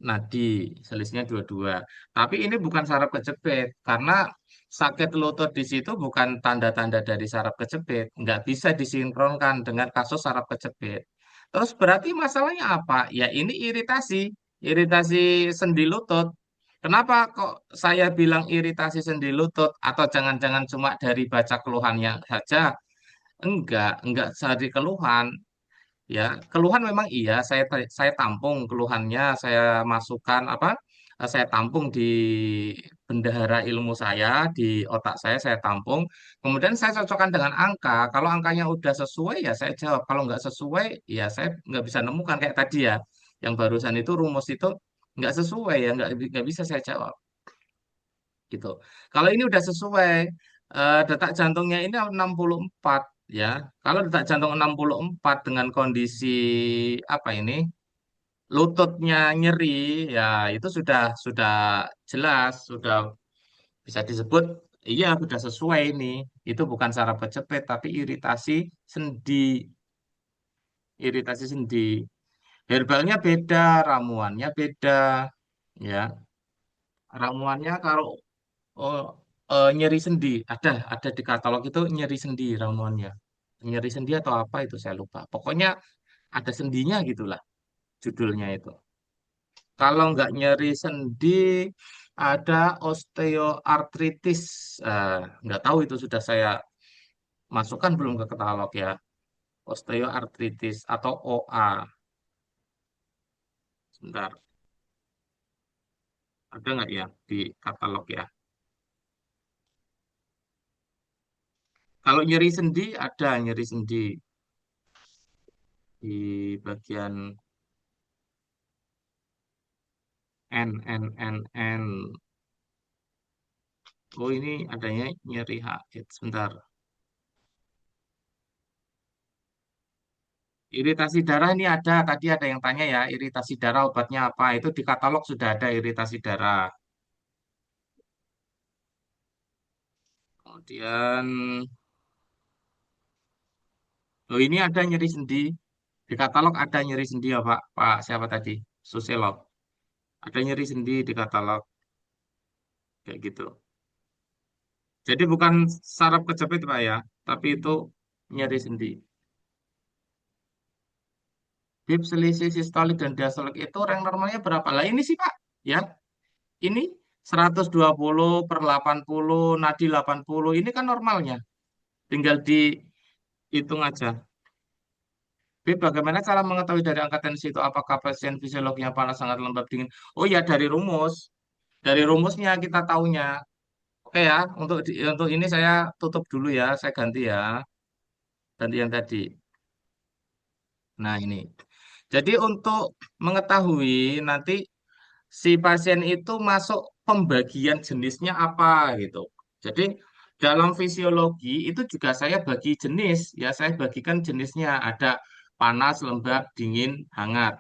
nadi, selisihnya 22. Tapi ini bukan saraf kejepit, karena sakit lutut di situ bukan tanda-tanda dari saraf kejepit. Nggak bisa disinkronkan dengan kasus saraf kejepit. Terus berarti masalahnya apa? Ya ini iritasi, iritasi sendi lutut. Kenapa kok saya bilang iritasi sendi lutut atau jangan-jangan cuma dari baca keluhannya saja? Enggak dari keluhan. Ya, keluhan memang iya, saya tampung keluhannya, saya masukkan apa? Saya tampung di bendahara ilmu saya, di otak saya tampung. Kemudian saya cocokkan dengan angka. Kalau angkanya udah sesuai ya saya jawab. Kalau nggak sesuai ya saya nggak bisa nemukan kayak tadi ya. Yang barusan itu rumus itu nggak sesuai ya, nggak bisa saya jawab gitu. Kalau ini udah sesuai, detak jantungnya ini 64 ya. Kalau detak jantung 64 dengan kondisi apa ini, lututnya nyeri, ya itu sudah jelas, sudah bisa disebut iya sudah sesuai ini. Itu bukan saraf kejepit tapi sendi, iritasi sendi. Herbalnya beda, ramuannya beda, ya. Ramuannya kalau oh, nyeri sendi ada di katalog itu nyeri sendi ramuannya. Nyeri sendi atau apa itu saya lupa. Pokoknya ada sendinya gitulah judulnya itu. Kalau nggak nyeri sendi ada osteoartritis. Nggak tahu itu sudah saya masukkan belum ke katalog ya. Osteoartritis atau OA. Sebentar, ada nggak ya di katalog ya? Kalau nyeri sendi ada nyeri sendi di bagian N. Oh ini adanya nyeri hakit. Sebentar. Iritasi darah ini ada. Tadi ada yang tanya ya, iritasi darah obatnya apa? Itu di katalog sudah ada iritasi darah. Kemudian, oh ini ada nyeri sendi. Di katalog ada nyeri sendi ya Pak. Pak siapa tadi? Suselok. Ada nyeri sendi di katalog. Kayak gitu. Jadi bukan saraf kejepit Pak ya. Tapi itu nyeri sendi. Bib selisih sistolik dan diastolik itu rank normalnya berapa? Lah ini sih Pak. Ya, ini 120/80 nadi 80 ini kan normalnya. Tinggal dihitung aja. B, bagaimana cara mengetahui dari angka tensi itu apakah pasien fisiologinya panas, sangat lembab, dingin? Oh ya dari rumus. Dari rumusnya kita taunya. Oke ya, untuk ini saya tutup dulu ya, saya ganti ya. Ganti yang tadi. Nah, ini. Jadi untuk mengetahui nanti si pasien itu masuk pembagian jenisnya apa gitu. Jadi dalam fisiologi itu juga saya bagi jenis, ya saya bagikan jenisnya ada panas, lembab, dingin, hangat.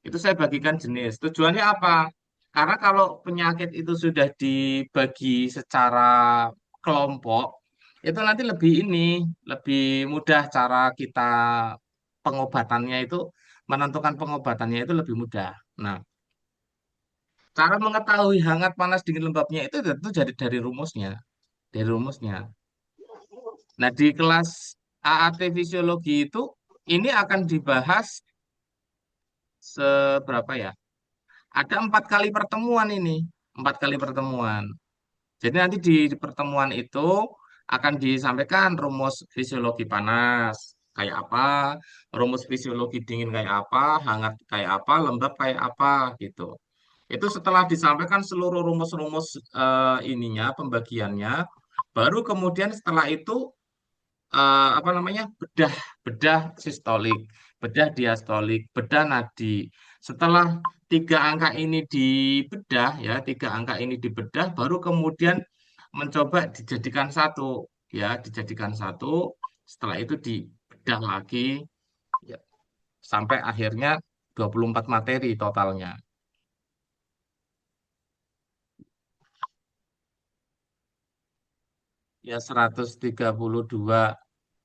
Itu saya bagikan jenis. Tujuannya apa? Karena kalau penyakit itu sudah dibagi secara kelompok, itu nanti lebih mudah cara kita pengobatannya itu menentukan pengobatannya itu lebih mudah. Nah, cara mengetahui hangat, panas, dingin, lembabnya itu tentu dari rumusnya, dari rumusnya. Nah, di kelas AAT fisiologi itu ini akan dibahas seberapa ya? Ada 4 kali pertemuan ini, 4 kali pertemuan. Jadi nanti di pertemuan itu akan disampaikan rumus fisiologi panas kayak apa, rumus fisiologi dingin kayak apa, hangat kayak apa, lembab kayak apa gitu. Itu setelah disampaikan seluruh rumus-rumus ininya, pembagiannya, baru kemudian setelah itu apa namanya bedah bedah sistolik, bedah diastolik, bedah nadi. Setelah tiga angka ini dibedah ya, tiga angka ini dibedah, baru kemudian mencoba dijadikan satu ya, dijadikan satu. Setelah itu dibedah lagi ya, sampai akhirnya 24 materi totalnya. Ya 132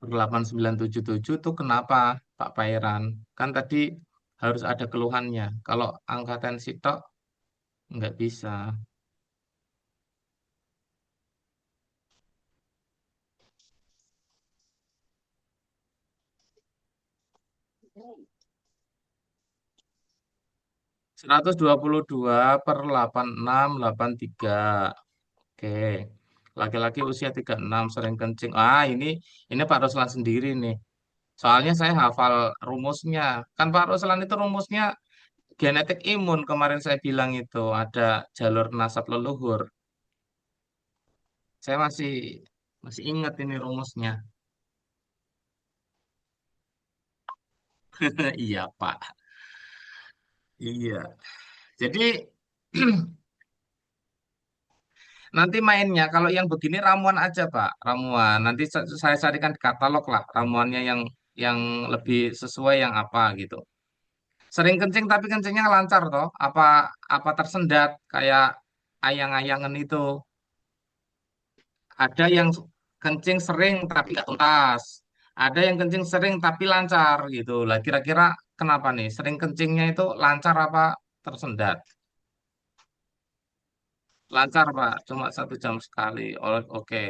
per 8977 itu kenapa Pak Pairan? Kan tadi harus ada keluhannya. Kalau angka tensi tok nggak bisa. 122 per 8683. Oke. Laki-laki usia 36 sering kencing. Ah, ini Pak Ruslan sendiri nih. Soalnya saya hafal rumusnya. Kan Pak Ruslan itu rumusnya genetik imun kemarin saya bilang itu ada jalur nasab leluhur. Saya masih masih ingat ini rumusnya. Iya, Pak. Iya. Jadi nanti mainnya kalau yang begini ramuan aja, Pak. Ramuan. Nanti saya carikan di katalog lah ramuannya yang lebih sesuai yang apa gitu. Sering kencing tapi kencingnya lancar toh? Apa tersendat kayak ayang-ayangan itu? Ada yang kencing sering tapi nggak tuntas. Ada yang kencing sering tapi lancar gitu. Lah kira-kira kenapa nih? Sering kencingnya itu lancar apa tersendat? Lancar Pak, cuma 1 jam sekali. Oh, oke.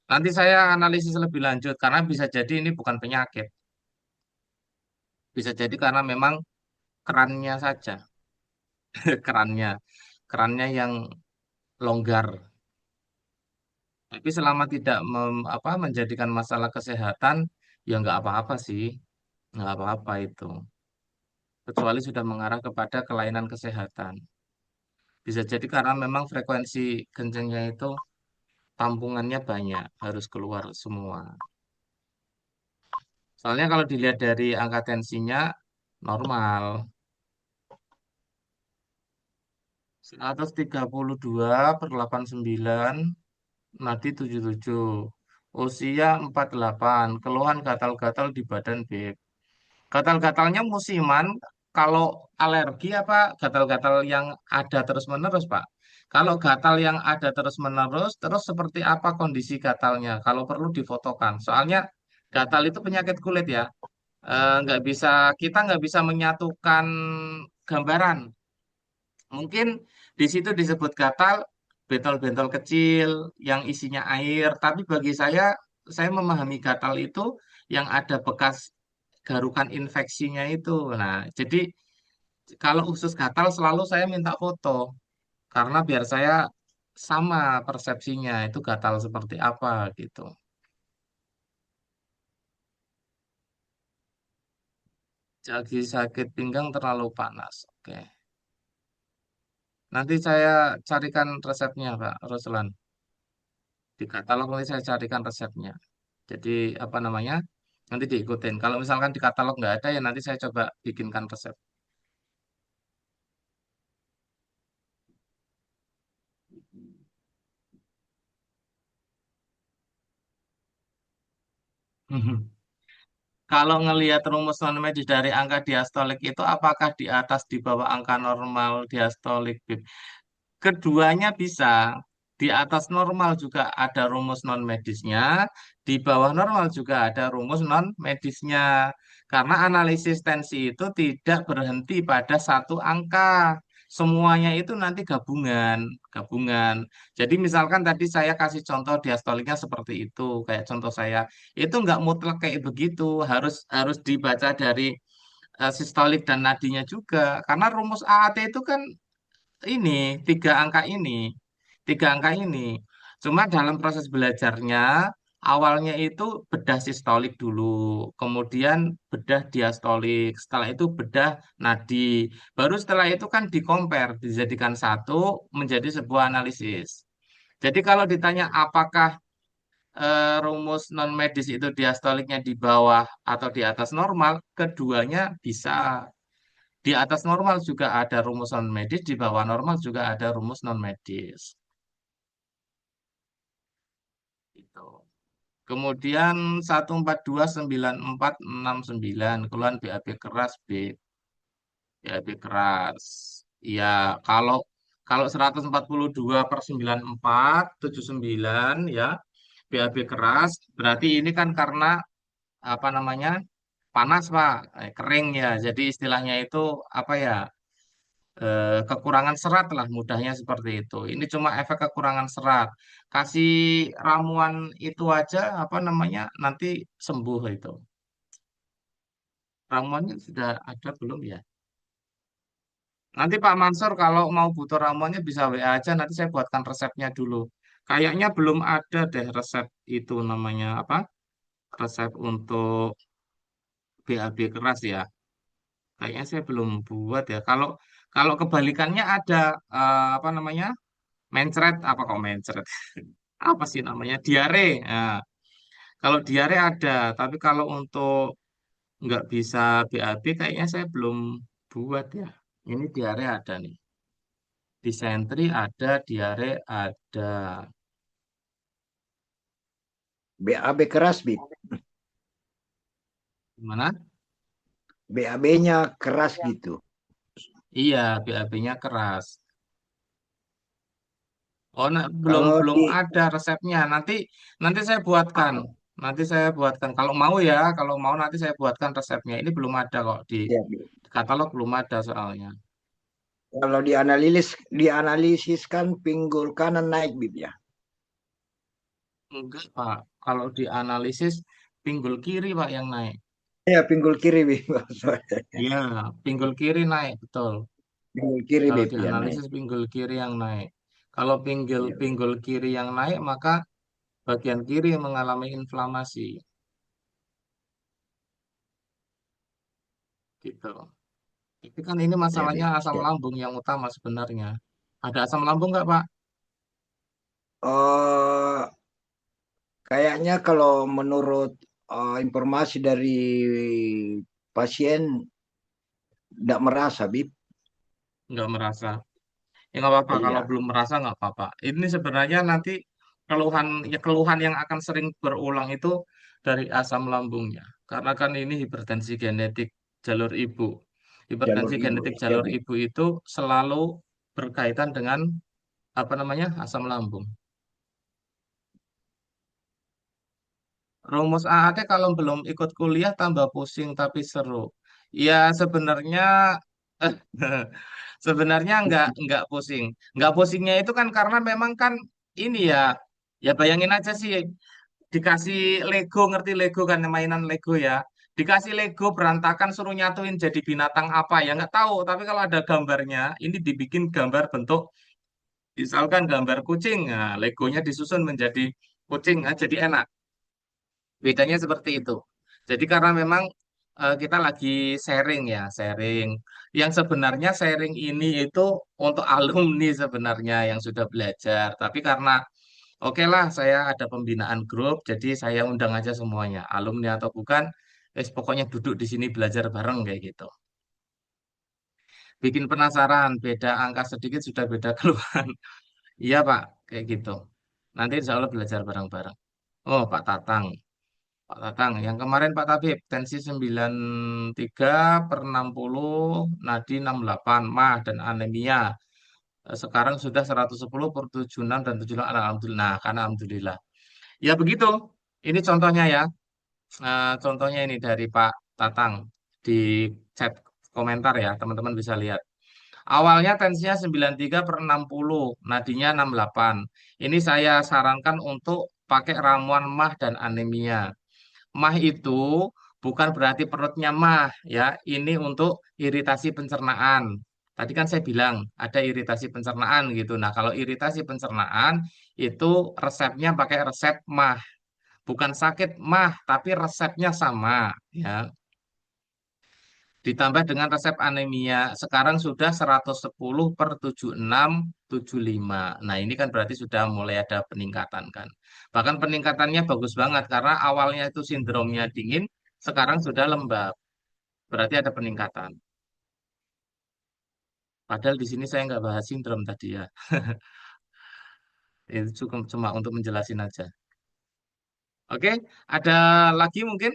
Nanti saya analisis lebih lanjut karena bisa jadi ini bukan penyakit. Bisa jadi karena memang kerannya saja, kerannya, kerannya yang longgar. Tapi selama tidak menjadikan masalah kesehatan, ya nggak apa-apa sih. Nggak apa-apa itu. Kecuali sudah mengarah kepada kelainan kesehatan. Bisa jadi karena memang frekuensi kencingnya itu tampungannya banyak, harus keluar semua. Soalnya kalau dilihat dari angka tensinya normal. 132 per 89, nadi 77. Usia 48, keluhan gatal-gatal di badan Beb. Gatal-gatalnya musiman, kalau alergi apa gatal-gatal yang ada terus-menerus, Pak? Kalau gatal yang ada terus-menerus, terus seperti apa kondisi gatalnya? Kalau perlu difotokan. Soalnya gatal itu penyakit kulit ya. Nggak bisa, kita nggak bisa menyatukan gambaran. Mungkin di situ disebut gatal bentol-bentol kecil yang isinya air, tapi bagi saya memahami gatal itu yang ada bekas garukan infeksinya itu. Nah, jadi kalau usus gatal selalu saya minta foto karena biar saya sama persepsinya itu gatal seperti apa gitu. Jadi sakit pinggang terlalu panas. Oke. Nanti saya carikan resepnya, Pak Ruslan. Di katalog nanti saya carikan resepnya. Jadi apa namanya? Nanti diikutin. Kalau misalkan di katalog nggak ada ya nanti saya coba bikinkan resep. Kalau ngelihat rumus non medis dari angka diastolik itu apakah di atas di bawah angka normal diastolik, Bib? Keduanya bisa. Di atas normal juga ada rumus non medisnya, di bawah normal juga ada rumus non medisnya. Karena analisis tensi itu tidak berhenti pada satu angka. Semuanya itu nanti gabungan, gabungan. Jadi misalkan tadi saya kasih contoh diastoliknya seperti itu, kayak contoh saya, itu nggak mutlak kayak begitu, harus harus dibaca dari sistolik dan nadinya juga. Karena rumus AAT itu kan ini tiga angka ini. Cuma dalam proses belajarnya, awalnya itu bedah sistolik dulu, kemudian bedah diastolik, setelah itu bedah nadi. Baru setelah itu kan dikompar, dijadikan satu menjadi sebuah analisis. Jadi kalau ditanya apakah rumus non medis itu diastoliknya di bawah atau di atas normal, keduanya bisa. Di atas normal juga ada rumus non medis, di bawah normal juga ada rumus non medis. Gitu. Kemudian 1429469 keluhan BAB keras BAB keras. Ya, kalau kalau 142/94/79 ya BAB keras berarti ini kan karena apa namanya? Panas, Pak. Kering ya. Jadi istilahnya itu apa ya? Kekurangan serat lah mudahnya seperti itu. Ini cuma efek kekurangan serat. Kasih ramuan itu aja apa namanya nanti sembuh itu. Ramuannya sudah ada belum ya? Nanti Pak Mansur kalau mau butuh ramuannya bisa WA aja. Nanti saya buatkan resepnya dulu. Kayaknya belum ada deh resep itu namanya apa? Resep untuk BAB keras ya. Kayaknya saya belum buat ya. Kalau kalau kebalikannya ada apa namanya? Mencret apa kok mencret? Apa sih namanya? Diare. Nah, kalau diare ada, tapi kalau untuk nggak bisa BAB kayaknya saya belum buat ya. Ini diare ada nih. Disentri ada, diare ada. BAB keras, Bib. Gimana? BAB-nya keras gitu. Iya, BAB-nya keras. Oh, belum Kalau belum di ada resepnya. Nanti nanti saya buatkan. Nanti saya buatkan. Kalau mau ya, kalau mau nanti saya buatkan resepnya. Ini belum ada kok ya, Bib. di katalog belum ada soalnya. Kalau dianalisiskan pinggul kanan naik, Bib ya. Enggak, Pak. Kalau dianalisis pinggul kiri, Pak, yang naik. Ya, pinggul kiri, Bib. Iya, pinggul kiri naik, betul. Pinggul kiri, Kalau Bib, ya naik. dianalisis pinggul kiri yang naik. Kalau pinggul Ya, Bib. pinggul kiri yang naik, maka bagian kiri yang mengalami inflamasi. Gitu. Tapi kan ini Ya, masalahnya Bib. asam Ya. lambung yang utama sebenarnya. Ada asam lambung nggak, Pak? Oh, kayaknya kalau menurut informasi dari pasien tidak merasa, Bib. Nggak merasa. Ya nggak apa-apa. Kalau Iya, belum merasa nggak apa-apa. Ini sebenarnya nanti keluhan yang akan sering berulang itu dari asam lambungnya. Karena kan ini hipertensi genetik jalur ibu. jalur Hipertensi ibu. genetik Ya, jalur Bib. ibu itu selalu berkaitan dengan apa namanya asam lambung. Rumus AAT kalau belum ikut kuliah tambah pusing tapi seru. Ya sebenarnya sebenarnya nggak pusing. Nggak pusingnya itu kan karena memang kan ini ya ya bayangin aja sih dikasih Lego, ngerti Lego kan mainan Lego ya. Dikasih Lego berantakan suruh nyatuin jadi binatang apa ya nggak tahu. Tapi kalau ada gambarnya, ini dibikin gambar bentuk misalkan gambar kucing, nah Legonya disusun menjadi kucing, nah, jadi enak. Bedanya seperti itu. Jadi karena memang kita lagi sharing ya, sharing. Yang sebenarnya sharing ini itu untuk alumni sebenarnya yang sudah belajar. Tapi karena oke lah, saya ada pembinaan grup, jadi saya undang aja semuanya, alumni atau bukan, pokoknya duduk di sini belajar bareng kayak gitu. Bikin penasaran, beda angka sedikit sudah beda keluhan. Iya Pak, kayak gitu. Nanti insya Allah belajar bareng-bareng. Oh Pak Tatang, Pak Tatang, yang kemarin Pak Tabib, tensi 93/60, nadi 68, mah dan anemia. Sekarang sudah 110 per 76 dan 76, alhamdulillah. Nah, karena alhamdulillah. Ya begitu. Ini contohnya ya. Contohnya ini dari Pak Tatang di chat komentar ya, teman-teman bisa lihat. Awalnya tensinya 93/60, nadinya 68. Ini saya sarankan untuk pakai ramuan mah dan anemia. Mah itu bukan berarti perutnya mah ya. Ini untuk iritasi pencernaan. Tadi kan saya bilang ada iritasi pencernaan gitu. Nah, kalau iritasi pencernaan itu resepnya pakai resep mah, bukan sakit mah, tapi resepnya sama, ya. Ditambah dengan resep anemia. Sekarang sudah 110/76/75. Nah, ini kan berarti sudah mulai ada peningkatan kan. Bahkan peningkatannya bagus banget karena awalnya itu sindromnya dingin, sekarang sudah lembab. Berarti ada peningkatan. Padahal di sini saya nggak bahas sindrom tadi ya. Itu cukup cuma untuk menjelasin aja. Oke, ada lagi mungkin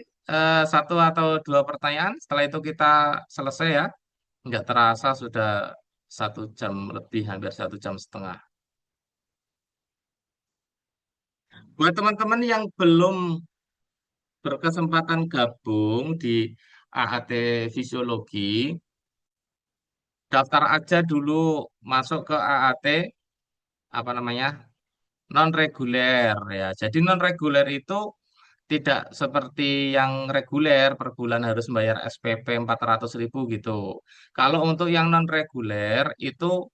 satu atau dua pertanyaan. Setelah itu kita selesai ya. Nggak terasa sudah 1 jam lebih, hampir 1 jam setengah. Buat teman-teman yang belum berkesempatan gabung di AAT Fisiologi, daftar aja dulu masuk ke AAT apa namanya non reguler ya. Jadi non reguler itu tidak seperti yang reguler per bulan harus bayar SPP 400.000 gitu. Kalau untuk yang non reguler itu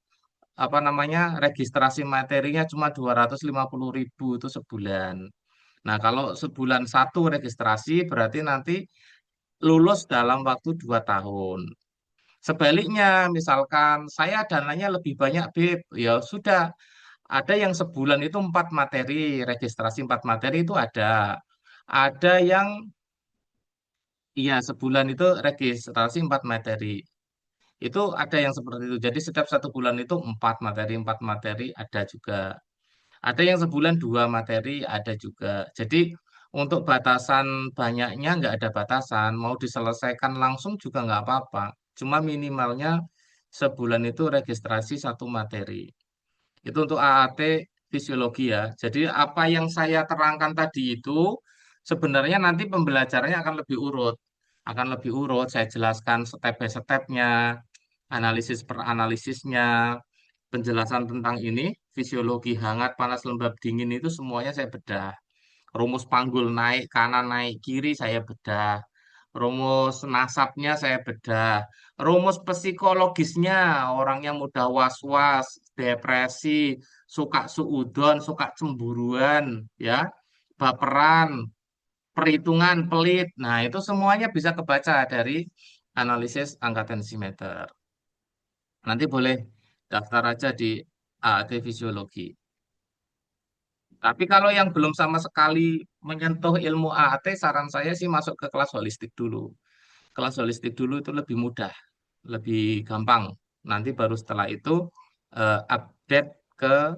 apa namanya registrasi materinya cuma 250.000 itu sebulan. Nah, kalau sebulan satu registrasi berarti nanti lulus dalam waktu 2 tahun. Sebaliknya, misalkan saya dananya lebih banyak, Bib, ya sudah. Ada yang sebulan itu 4 materi, registrasi 4 materi itu ada. Ada yang, iya sebulan itu registrasi 4 materi. Itu ada yang seperti itu. Jadi setiap 1 bulan itu 4 materi ada juga. Ada yang sebulan 2 materi, ada juga. Jadi untuk batasan banyaknya nggak ada batasan. Mau diselesaikan langsung juga nggak apa-apa. Cuma minimalnya sebulan itu registrasi 1 materi. Itu untuk AAT fisiologi ya. Jadi apa yang saya terangkan tadi itu sebenarnya nanti pembelajarannya akan lebih urut. Akan lebih urut, saya jelaskan step by stepnya, analisis per analisisnya, penjelasan tentang ini, fisiologi hangat, panas, lembab, dingin itu semuanya saya bedah. Rumus panggul naik kanan, naik kiri saya bedah. Rumus nasabnya saya bedah. Rumus psikologisnya, orang yang mudah was-was, depresi, suka suudon, suka cemburuan, ya, baperan, perhitungan, pelit. Nah, itu semuanya bisa kebaca dari analisis angka tensimeter. Nanti boleh daftar aja di AAT Fisiologi. Tapi kalau yang belum sama sekali menyentuh ilmu AAT, saran saya sih masuk ke kelas holistik dulu. Kelas holistik dulu itu lebih mudah, lebih gampang. Nanti baru setelah itu update ke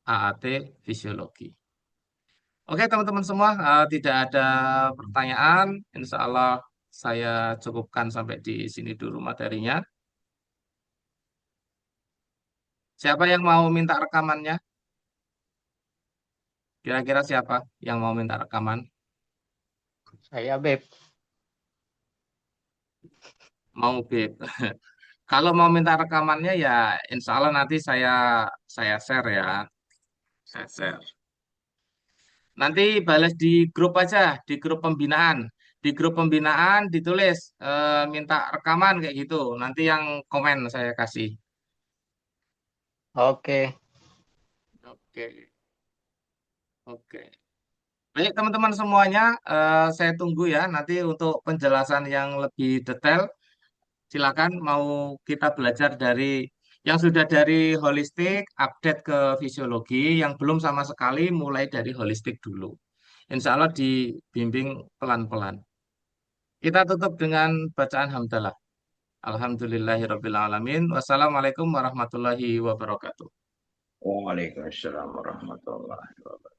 AAT Fisiologi. Oke teman-teman semua, tidak ada pertanyaan. Insya Allah saya cukupkan sampai di sini dulu materinya. Siapa yang mau minta rekamannya? Kira-kira siapa yang mau minta rekaman? Saya Beb. Mau Beb. Kalau mau minta rekamannya ya insya Allah nanti saya share ya. Saya share. Nanti balas di grup aja, di grup pembinaan. Di grup pembinaan ditulis minta rekaman kayak gitu. Nanti yang komen saya kasih. Oke. Oke, oke. Baik teman-teman semuanya, saya tunggu ya nanti untuk penjelasan yang lebih detail. Silakan mau kita belajar dari yang sudah dari holistik, update ke fisiologi, yang belum sama sekali mulai dari holistik dulu. Insya Allah dibimbing pelan-pelan. Kita tutup dengan bacaan hamdalah. Alhamdulillahirrabbilalamin. Wassalamualaikum warahmatullahi wabarakatuh. Waalaikumsalam warahmatullahi wabarakatuh.